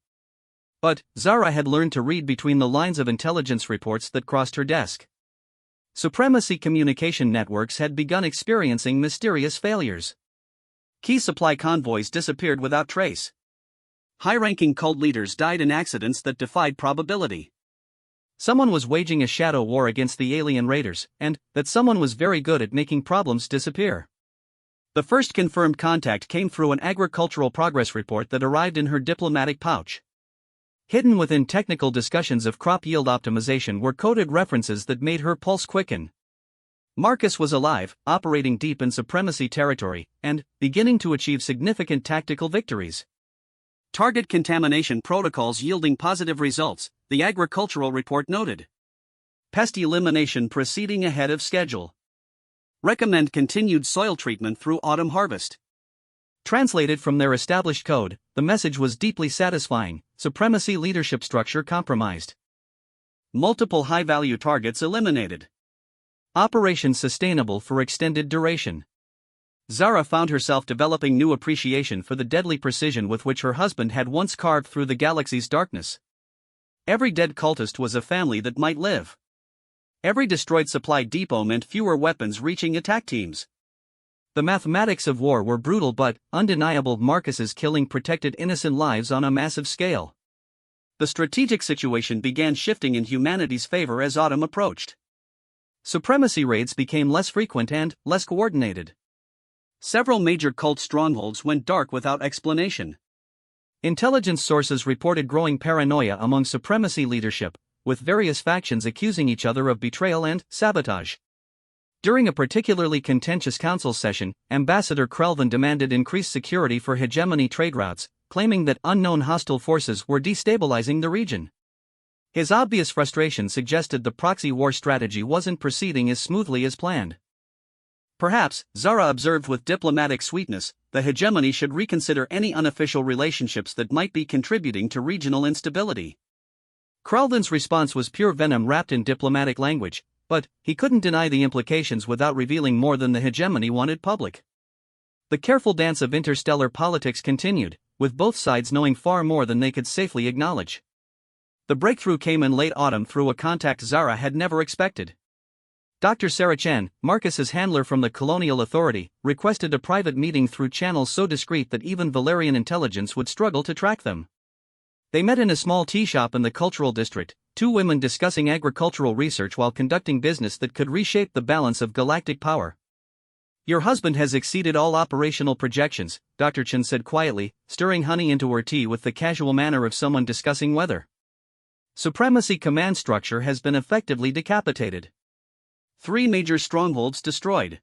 But Zara had learned to read between the lines of intelligence reports that crossed her desk. Supremacy communication networks had begun experiencing mysterious failures. Key supply convoys disappeared without trace. High-ranking cult leaders died in accidents that defied probability. Someone was waging a shadow war against the alien raiders, and that someone was very good at making problems disappear. The first confirmed contact came through an agricultural progress report that arrived in her diplomatic pouch. Hidden within technical discussions of crop yield optimization were coded references that made her pulse quicken. Marcus was alive, operating deep in Supremacy territory, and beginning to achieve significant tactical victories. Target contamination protocols yielding positive results, the agricultural report noted. Pest elimination proceeding ahead of schedule. Recommend continued soil treatment through autumn harvest. Translated from their established code, the message was deeply satisfying: Supremacy leadership structure compromised. Multiple high-value targets eliminated. Operation sustainable for extended duration. Zara found herself developing new appreciation for the deadly precision with which her husband had once carved through the galaxy's darkness. Every dead cultist was a family that might live. Every destroyed supply depot meant fewer weapons reaching attack teams. The mathematics of war were brutal but undeniable. Marcus's killing protected innocent lives on a massive scale. The strategic situation began shifting in humanity's favor as autumn approached. Supremacy raids became less frequent and less coordinated. Several major cult strongholds went dark without explanation. Intelligence sources reported growing paranoia among Supremacy leadership, with various factions accusing each other of betrayal and sabotage. During a particularly contentious council session, Ambassador Krelvin demanded increased security for hegemony trade routes, claiming that unknown hostile forces were destabilizing the region. His obvious frustration suggested the proxy war strategy wasn't proceeding as smoothly as planned. Perhaps, Zara observed with diplomatic sweetness, the hegemony should reconsider any unofficial relationships that might be contributing to regional instability. Krelvin's response was pure venom wrapped in diplomatic language, but he couldn't deny the implications without revealing more than the hegemony wanted public. The careful dance of interstellar politics continued, with both sides knowing far more than they could safely acknowledge. The breakthrough came in late autumn through a contact Zara had never expected. Dr. Sarah Chen, Marcus's handler from the Colonial Authority, requested a private meeting through channels so discreet that even Valerian intelligence would struggle to track them. They met in a small tea shop in the cultural district, two women discussing agricultural research while conducting business that could reshape the balance of galactic power. "Your husband has exceeded all operational projections," Dr. Chen said quietly, stirring honey into her tea with the casual manner of someone discussing weather. "Supremacy command structure has been effectively decapitated. 3 major strongholds destroyed.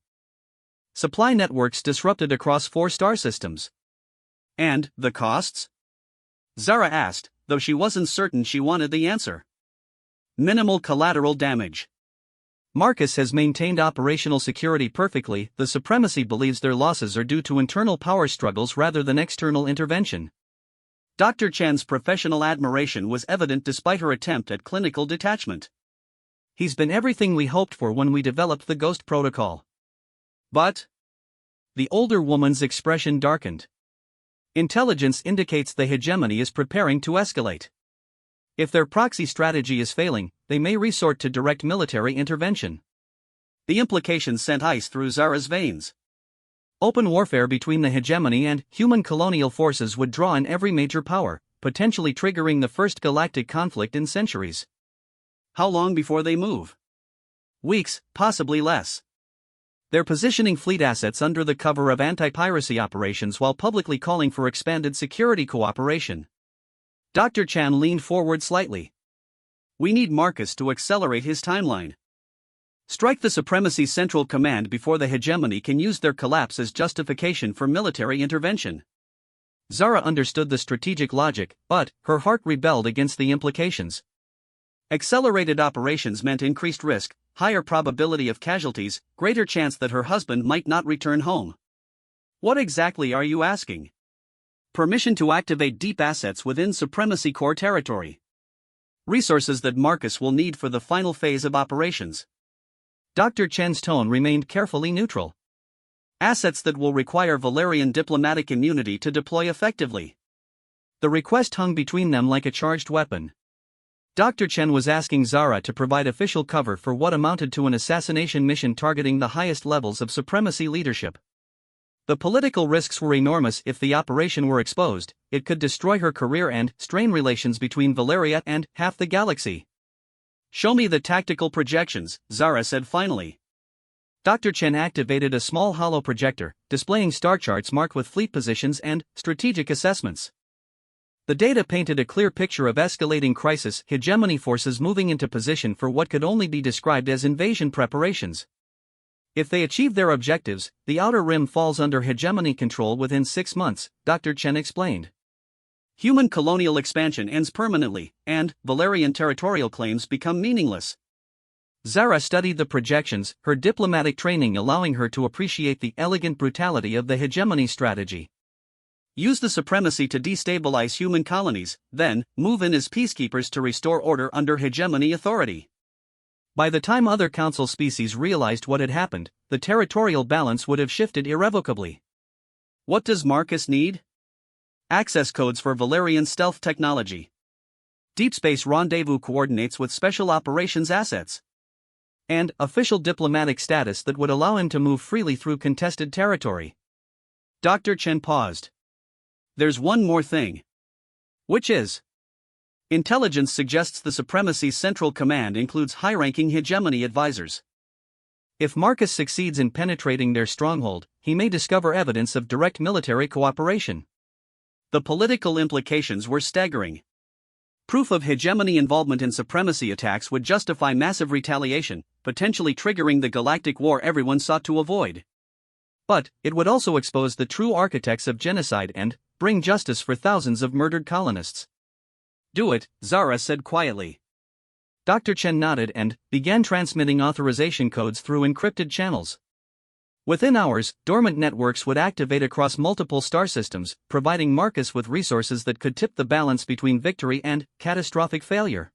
Supply networks disrupted across 4 star systems. And the costs?" Zara asked, though she wasn't certain she wanted the answer. "Minimal collateral damage. Marcus has maintained operational security perfectly. The Supremacy believes their losses are due to internal power struggles rather than external intervention. Dr. Chen's professional admiration was evident despite her attempt at clinical detachment. He's been everything we hoped for when we developed the Ghost Protocol. But the older woman's expression darkened. Intelligence indicates the hegemony is preparing to escalate. If their proxy strategy is failing, they may resort to direct military intervention. The implications sent ice through Zara's veins. Open warfare between the hegemony and human colonial forces would draw in every major power, potentially triggering the first galactic conflict in centuries. How long before they move? Weeks, possibly less. They're positioning fleet assets under the cover of anti-piracy operations while publicly calling for expanded security cooperation. Dr. Chan leaned forward slightly. We need Marcus to accelerate his timeline. Strike the Supremacy Central Command before the hegemony can use their collapse as justification for military intervention. Zara understood the strategic logic, but her heart rebelled against the implications. Accelerated operations meant increased risk, higher probability of casualties, greater chance that her husband might not return home. What exactly are you asking? Permission to activate deep assets within Supremacy Core territory. Resources that Marcus will need for the final phase of operations. Dr. Chen's tone remained carefully neutral. Assets that will require Valerian diplomatic immunity to deploy effectively. The request hung between them like a charged weapon. Dr. Chen was asking Zara to provide official cover for what amounted to an assassination mission targeting the highest levels of Supremacy leadership. The political risks were enormous. If the operation were exposed, it could destroy her career and strain relations between Valeria and half the galaxy. Show me the tactical projections, Zara said finally. Dr. Chen activated a small hollow projector, displaying star charts marked with fleet positions and strategic assessments. The data painted a clear picture of escalating crisis, hegemony forces moving into position for what could only be described as invasion preparations. If they achieve their objectives, the Outer Rim falls under hegemony control within 6 months, Dr. Chen explained. Human colonial expansion ends permanently, and Valerian territorial claims become meaningless. Zara studied the projections, her diplomatic training allowing her to appreciate the elegant brutality of the hegemony strategy. Use the Supremacy to destabilize human colonies, then move in as peacekeepers to restore order under hegemony authority. By the time other council species realized what had happened, the territorial balance would have shifted irrevocably. What does Marcus need? Access codes for Valerian stealth technology. Deep space rendezvous coordinates with special operations assets. And official diplomatic status that would allow him to move freely through contested territory. Dr. Chen paused. There's one more thing. Which is? Intelligence suggests the Supremacy's Central Command includes high-ranking hegemony advisors. If Marcus succeeds in penetrating their stronghold, he may discover evidence of direct military cooperation. The political implications were staggering. Proof of hegemony involvement in Supremacy attacks would justify massive retaliation, potentially triggering the galactic war everyone sought to avoid. But it would also expose the true architects of genocide and bring justice for thousands of murdered colonists. Do it, Zara said quietly. Dr. Chen nodded and began transmitting authorization codes through encrypted channels. Within hours, dormant networks would activate across multiple star systems, providing Marcus with resources that could tip the balance between victory and catastrophic failure.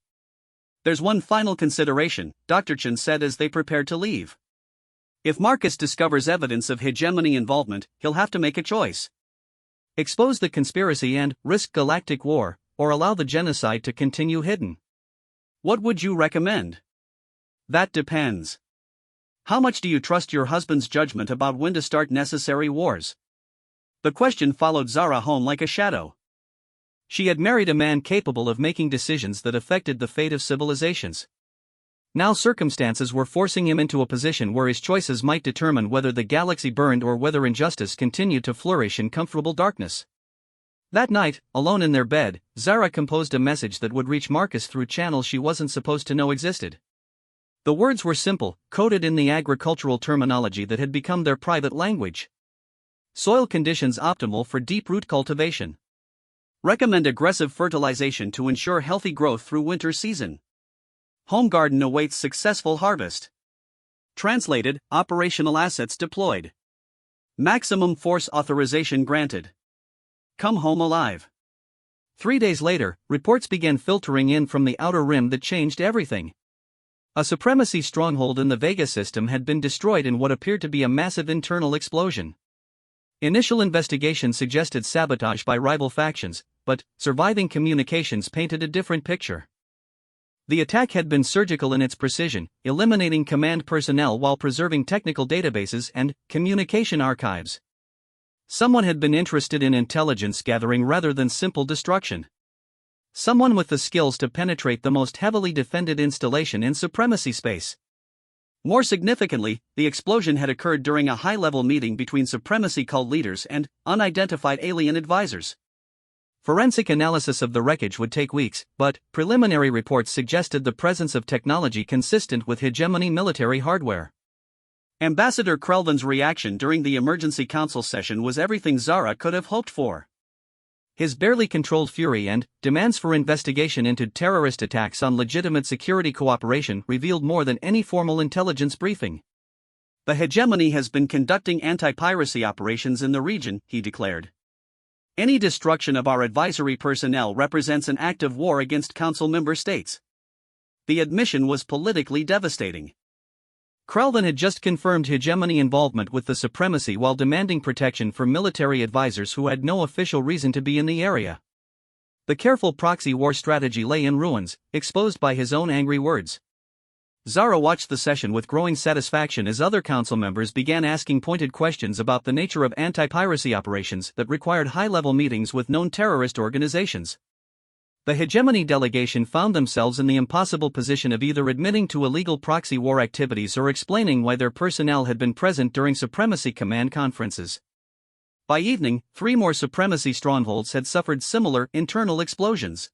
There's one final consideration, Dr. Chen said as they prepared to leave. If Marcus discovers evidence of hegemony involvement, he'll have to make a choice. Expose the conspiracy and risk galactic war, or allow the genocide to continue hidden. What would you recommend? That depends. How much do you trust your husband's judgment about when to start necessary wars? The question followed Zara home like a shadow. She had married a man capable of making decisions that affected the fate of civilizations. Now circumstances were forcing him into a position where his choices might determine whether the galaxy burned or whether injustice continued to flourish in comfortable darkness. That night, alone in their bed, Zara composed a message that would reach Marcus through channels she wasn't supposed to know existed. The words were simple, coded in the agricultural terminology that had become their private language. Soil conditions optimal for deep root cultivation. Recommend aggressive fertilization to ensure healthy growth through winter season. Home garden awaits successful harvest. Translated, operational assets deployed. Maximum force authorization granted. Come home alive. 3 days later, reports began filtering in from the Outer Rim that changed everything. A supremacy stronghold in the Vega system had been destroyed in what appeared to be a massive internal explosion. Initial investigation suggested sabotage by rival factions, but surviving communications painted a different picture. The attack had been surgical in its precision, eliminating command personnel while preserving technical databases and communication archives. Someone had been interested in intelligence gathering rather than simple destruction. Someone with the skills to penetrate the most heavily defended installation in supremacy space. More significantly, the explosion had occurred during a high-level meeting between supremacy cult leaders and unidentified alien advisors. Forensic analysis of the wreckage would take weeks, but preliminary reports suggested the presence of technology consistent with hegemony military hardware. Ambassador Krelvin's reaction during the emergency council session was everything Zara could have hoped for. His barely controlled fury and demands for investigation into terrorist attacks on legitimate security cooperation revealed more than any formal intelligence briefing. The hegemony has been conducting anti-piracy operations in the region, he declared. Any destruction of our advisory personnel represents an act of war against Council member states. The admission was politically devastating. Krelvin had just confirmed hegemony involvement with the supremacy while demanding protection for military advisors who had no official reason to be in the area. The careful proxy war strategy lay in ruins, exposed by his own angry words. Zara watched the session with growing satisfaction as other council members began asking pointed questions about the nature of anti-piracy operations that required high-level meetings with known terrorist organizations. The hegemony delegation found themselves in the impossible position of either admitting to illegal proxy war activities or explaining why their personnel had been present during supremacy command conferences. By evening, 3 more supremacy strongholds had suffered similar internal explosions.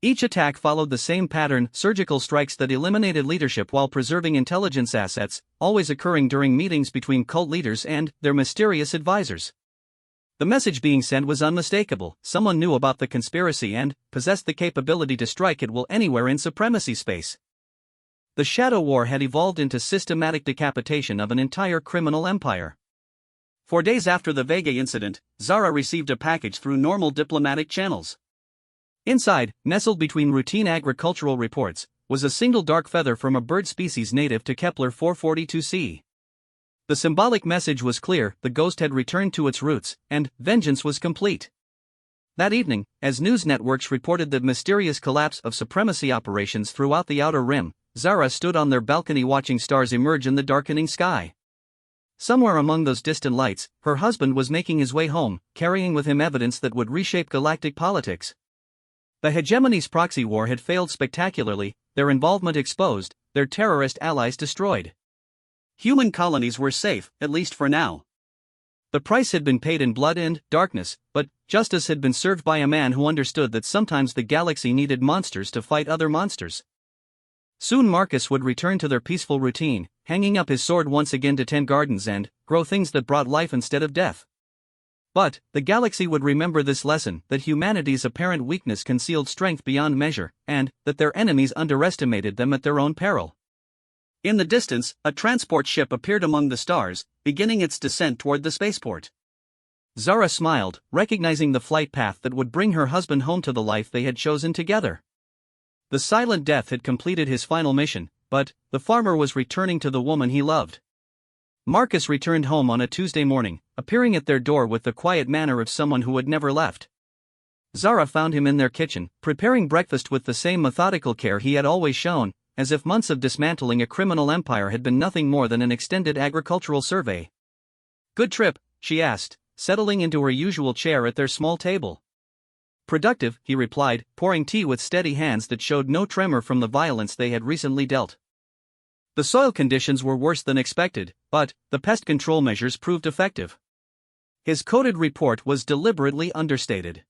Each attack followed the same pattern: surgical strikes that eliminated leadership while preserving intelligence assets, always occurring during meetings between cult leaders and their mysterious advisors. The message being sent was unmistakable: someone knew about the conspiracy and possessed the capability to strike at will anywhere in supremacy space. The Shadow War had evolved into systematic decapitation of an entire criminal empire. 4 days after the Vega incident, Zara received a package through normal diplomatic channels. Inside, nestled between routine agricultural reports, was a single dark feather from a bird species native to Kepler 442c. The symbolic message was clear: the ghost had returned to its roots, and vengeance was complete. That evening, as news networks reported the mysterious collapse of supremacy operations throughout the Outer Rim, Zara stood on their balcony watching stars emerge in the darkening sky. Somewhere among those distant lights, her husband was making his way home, carrying with him evidence that would reshape galactic politics. The hegemony's proxy war had failed spectacularly, their involvement exposed, their terrorist allies destroyed. Human colonies were safe, at least for now. The price had been paid in blood and darkness, but justice had been served by a man who understood that sometimes the galaxy needed monsters to fight other monsters. Soon Marcus would return to their peaceful routine, hanging up his sword once again to tend gardens and grow things that brought life instead of death. But the galaxy would remember this lesson: that humanity's apparent weakness concealed strength beyond measure, and that their enemies underestimated them at their own peril. In the distance, a transport ship appeared among the stars, beginning its descent toward the spaceport. Zara smiled, recognizing the flight path that would bring her husband home to the life they had chosen together. The Silent Death had completed his final mission, but the farmer was returning to the woman he loved. Marcus returned home on a Tuesday morning, appearing at their door with the quiet manner of someone who had never left. Zara found him in their kitchen, preparing breakfast with the same methodical care he had always shown, as if months of dismantling a criminal empire had been nothing more than an extended agricultural survey. "Good trip?" she asked, settling into her usual chair at their small table. "Productive," he replied, pouring tea with steady hands that showed no tremor from the violence they had recently dealt. The soil conditions were worse than expected, but the pest control measures proved effective. His coded report was deliberately understated.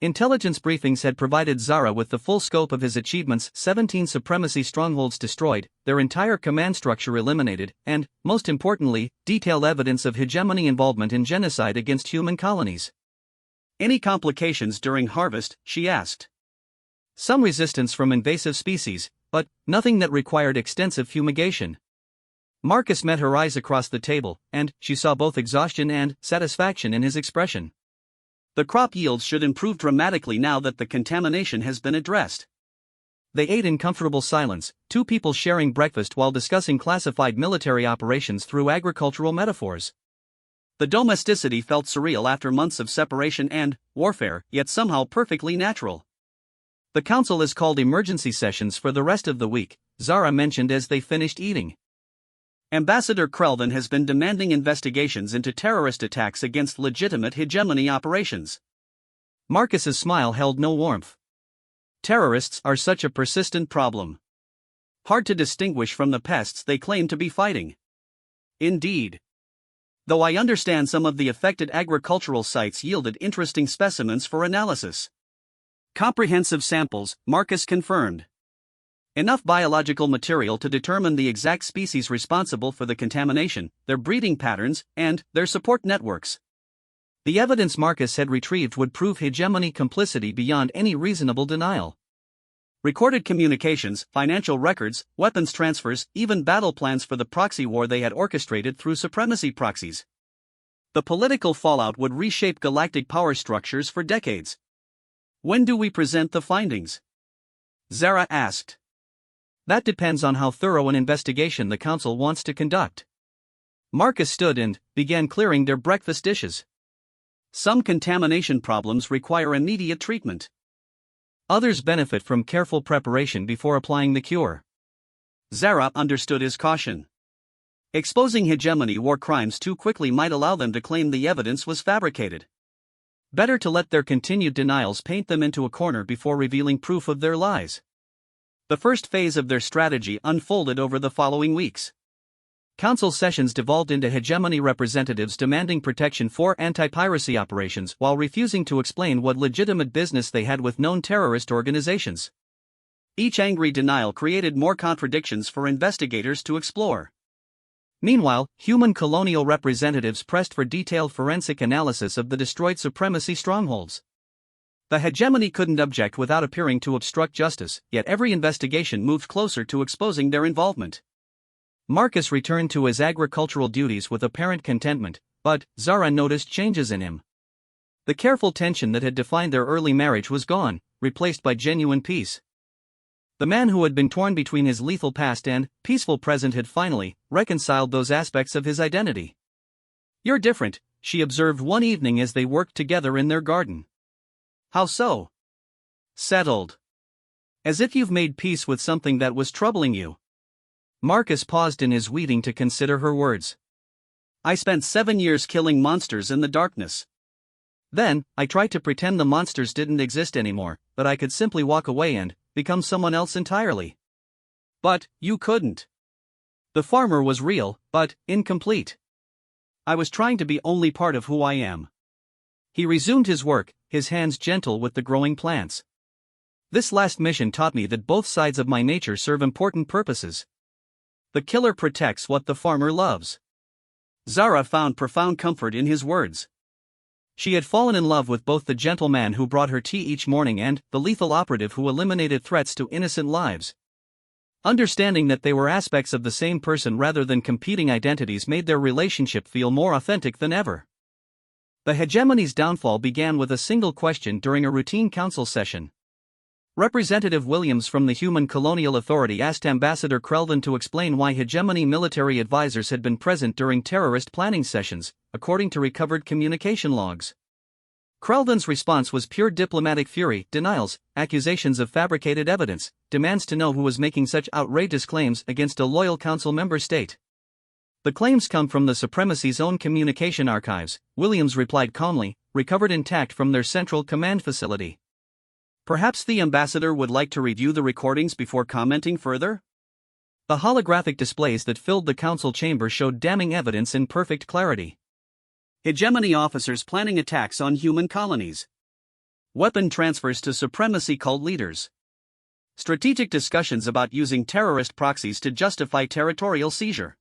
Intelligence briefings had provided Zara with the full scope of his achievements: 17 supremacy strongholds destroyed, their entire command structure eliminated, and, most importantly, detailed evidence of hegemony involvement in genocide against human colonies. "Any complications during harvest?" she asked. "Some resistance from invasive species, but nothing that required extensive fumigation." Marcus met her eyes across the table, and she saw both exhaustion and satisfaction in his expression. The crop yields should improve dramatically now that the contamination has been addressed. They ate in comfortable silence, two people sharing breakfast while discussing classified military operations through agricultural metaphors. The domesticity felt surreal after months of separation and warfare, yet somehow perfectly natural. The council has called emergency sessions for the rest of the week, Zara mentioned as they finished eating. Ambassador Krelvin has been demanding investigations into terrorist attacks against legitimate hegemony operations. Marcus's smile held no warmth. Terrorists are such a persistent problem. Hard to distinguish from the pests they claim to be fighting. Indeed. Though I understand some of the affected agricultural sites yielded interesting specimens for analysis. Comprehensive samples, Marcus confirmed. Enough biological material to determine the exact species responsible for the contamination, their breeding patterns, and their support networks. The evidence Marcus had retrieved would prove hegemony complicity beyond any reasonable denial. Recorded communications, financial records, weapons transfers, even battle plans for the proxy war they had orchestrated through supremacy proxies. The political fallout would reshape galactic power structures for decades. When do we present the findings? Zara asked. That depends on how thorough an investigation the council wants to conduct. Marcus stood and began clearing their breakfast dishes. Some contamination problems require immediate treatment. Others benefit from careful preparation before applying the cure. Zara understood his caution. Exposing hegemony war crimes too quickly might allow them to claim the evidence was fabricated. Better to let their continued denials paint them into a corner before revealing proof of their lies. The first phase of their strategy unfolded over the following weeks. Council sessions devolved into hegemony representatives demanding protection for anti-piracy operations while refusing to explain what legitimate business they had with known terrorist organizations. Each angry denial created more contradictions for investigators to explore. Meanwhile, human colonial representatives pressed for detailed forensic analysis of the destroyed supremacy strongholds. The hegemony couldn't object without appearing to obstruct justice, yet every investigation moved closer to exposing their involvement. Marcus returned to his agricultural duties with apparent contentment, but Zara noticed changes in him. The careful tension that had defined their early marriage was gone, replaced by genuine peace. The man who had been torn between his lethal past and peaceful present had finally reconciled those aspects of his identity. "You're different," she observed one evening as they worked together in their garden. "How so?" "Settled. As if you've made peace with something that was troubling you." Marcus paused in his weeding to consider her words. "I spent 7 years killing monsters in the darkness. Then, I tried to pretend the monsters didn't exist anymore, but I could simply walk away and become someone else entirely." "But you couldn't." "The farmer was real, but incomplete. I was trying to be only part of who I am." He resumed his work, his hands gentle with the growing plants. "This last mission taught me that both sides of my nature serve important purposes. The killer protects what the farmer loves." Zara found profound comfort in his words. She had fallen in love with both the gentleman who brought her tea each morning and the lethal operative who eliminated threats to innocent lives. Understanding that they were aspects of the same person rather than competing identities made their relationship feel more authentic than ever. The hegemony's downfall began with a single question during a routine council session. Representative Williams from the Human Colonial Authority asked Ambassador Krelvin to explain why hegemony military advisors had been present during terrorist planning sessions, according to recovered communication logs. Krelvin's response was pure diplomatic fury, denials, accusations of fabricated evidence, demands to know who was making such outrageous claims against a loyal council member state. "The claims come from the supremacy's own communication archives," Williams replied calmly, "recovered intact from their central command facility." Perhaps the ambassador would like to review the recordings before commenting further? The holographic displays that filled the council chamber showed damning evidence in perfect clarity. Hegemony officers planning attacks on human colonies. Weapon transfers to supremacy cult leaders. Strategic discussions about using terrorist proxies to justify territorial seizure.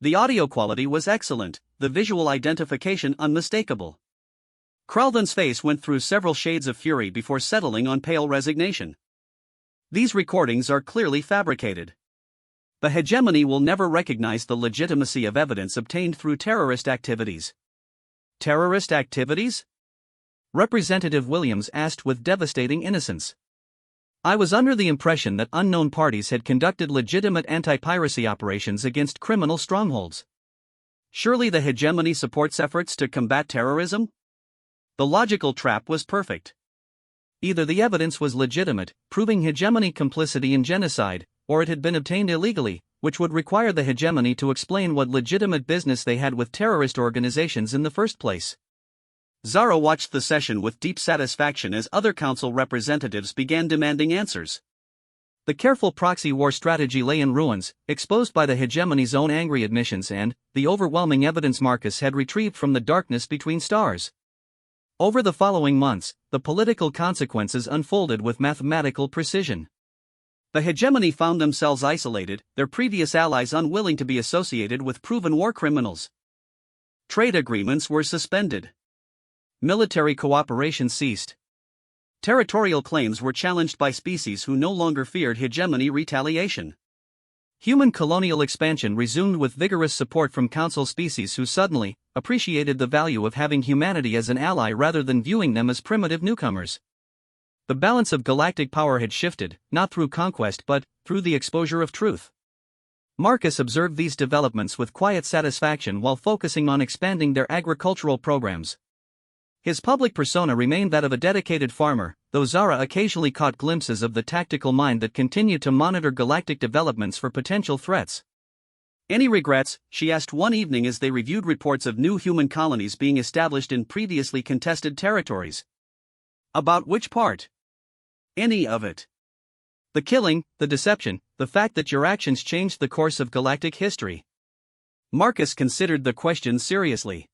The audio quality was excellent, the visual identification unmistakable. Krelvin's face went through several shades of fury before settling on pale resignation. These recordings are clearly fabricated. The hegemony will never recognize the legitimacy of evidence obtained through terrorist activities. Terrorist activities? Representative Williams asked with devastating innocence. I was under the impression that unknown parties had conducted legitimate anti-piracy operations against criminal strongholds. Surely the hegemony supports efforts to combat terrorism? The logical trap was perfect. Either the evidence was legitimate, proving hegemony complicity in genocide, or it had been obtained illegally, which would require the hegemony to explain what legitimate business they had with terrorist organizations in the first place. Zara watched the session with deep satisfaction as other council representatives began demanding answers. The careful proxy war strategy lay in ruins, exposed by the hegemony's own angry admissions and the overwhelming evidence Marcus had retrieved from the darkness between stars. Over the following months, the political consequences unfolded with mathematical precision. The hegemony found themselves isolated, their previous allies unwilling to be associated with proven war criminals. Trade agreements were suspended. Military cooperation ceased. Territorial claims were challenged by species who no longer feared hegemony retaliation. Human colonial expansion resumed with vigorous support from council species who suddenly appreciated the value of having humanity as an ally rather than viewing them as primitive newcomers. The balance of galactic power had shifted, not through conquest but through the exposure of truth. Marcus observed these developments with quiet satisfaction while focusing on expanding their agricultural programs. His public persona remained that of a dedicated farmer, though Zara occasionally caught glimpses of the tactical mind that continued to monitor galactic developments for potential threats. Any regrets? She asked one evening as they reviewed reports of new human colonies being established in previously contested territories. About which part? Any of it. The killing, the deception, the fact that your actions changed the course of galactic history. Marcus considered the question seriously.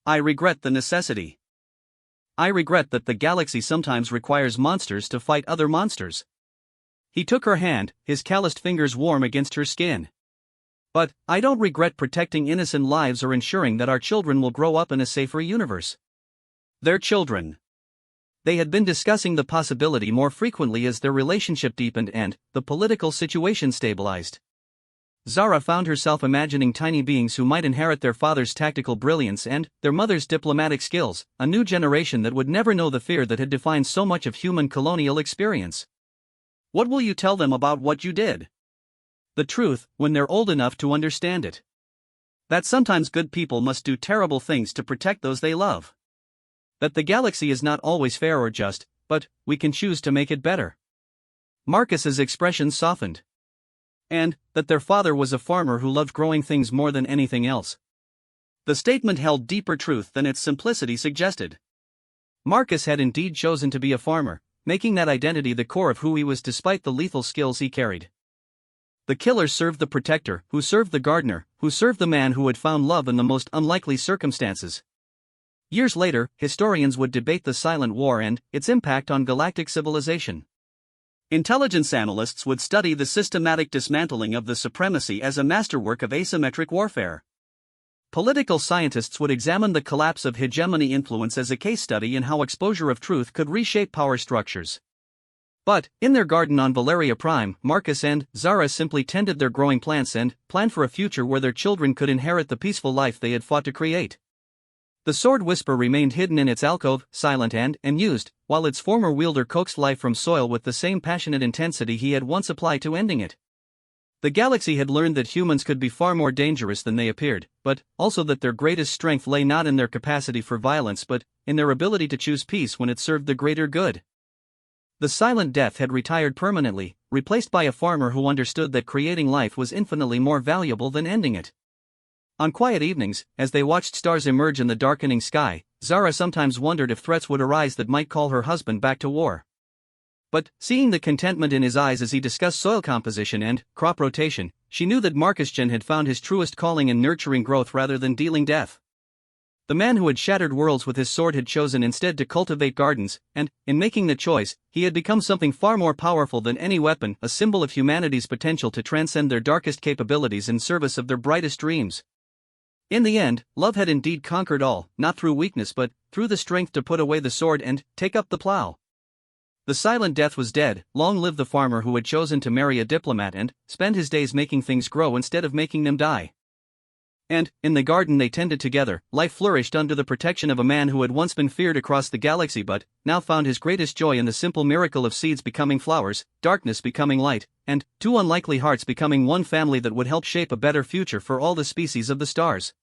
I regret the necessity. I regret that the galaxy sometimes requires monsters to fight other monsters. He took her hand, his calloused fingers warm against her skin. But I don't regret protecting innocent lives or ensuring that our children will grow up in a safer universe. Their children. They had been discussing the possibility more frequently as their relationship deepened and the political situation stabilized. Zara found herself imagining tiny beings who might inherit their father's tactical brilliance and their mother's diplomatic skills, a new generation that would never know the fear that had defined so much of human colonial experience. What will you tell them about what you did? The truth, when they're old enough to understand it. That sometimes good people must do terrible things to protect those they love. That the galaxy is not always fair or just, but we can choose to make it better. Marcus's expression softened. And that their father was a farmer who loved growing things more than anything else. The statement held deeper truth than its simplicity suggested. Marcus had indeed chosen to be a farmer, making that identity the core of who he was despite the lethal skills he carried. The killer served the protector, who served the gardener, who served the man who had found love in the most unlikely circumstances. Years later, historians would debate the Silent War and its impact on galactic civilization. Intelligence analysts would study the systematic dismantling of the supremacy as a masterwork of asymmetric warfare. Political scientists would examine the collapse of hegemony influence as a case study in how exposure of truth could reshape power structures. But, in their garden on Valeria Prime, Marcus and Zara simply tended their growing plants and planned for a future where their children could inherit the peaceful life they had fought to create. The sword whisper remained hidden in its alcove, silent and unused, while its former wielder coaxed life from soil with the same passionate intensity he had once applied to ending it. The galaxy had learned that humans could be far more dangerous than they appeared, but also that their greatest strength lay not in their capacity for violence but in their ability to choose peace when it served the greater good. The Silent Death had retired permanently, replaced by a farmer who understood that creating life was infinitely more valuable than ending it. On quiet evenings, as they watched stars emerge in the darkening sky, Zara sometimes wondered if threats would arise that might call her husband back to war. But, seeing the contentment in his eyes as he discussed soil composition and crop rotation, she knew that Marcus had found his truest calling in nurturing growth rather than dealing death. The man who had shattered worlds with his sword had chosen instead to cultivate gardens, and, in making the choice, he had become something far more powerful than any weapon, a symbol of humanity's potential to transcend their darkest capabilities in service of their brightest dreams. In the end, love had indeed conquered all, not through weakness but through the strength to put away the sword and take up the plow. The silent death was dead. Long live the farmer who had chosen to marry a diplomat and spend his days making things grow instead of making them die. And, in the garden they tended together, life flourished under the protection of a man who had once been feared across the galaxy but now found his greatest joy in the simple miracle of seeds becoming flowers, darkness becoming light, and two unlikely hearts becoming one family that would help shape a better future for all the species of the stars.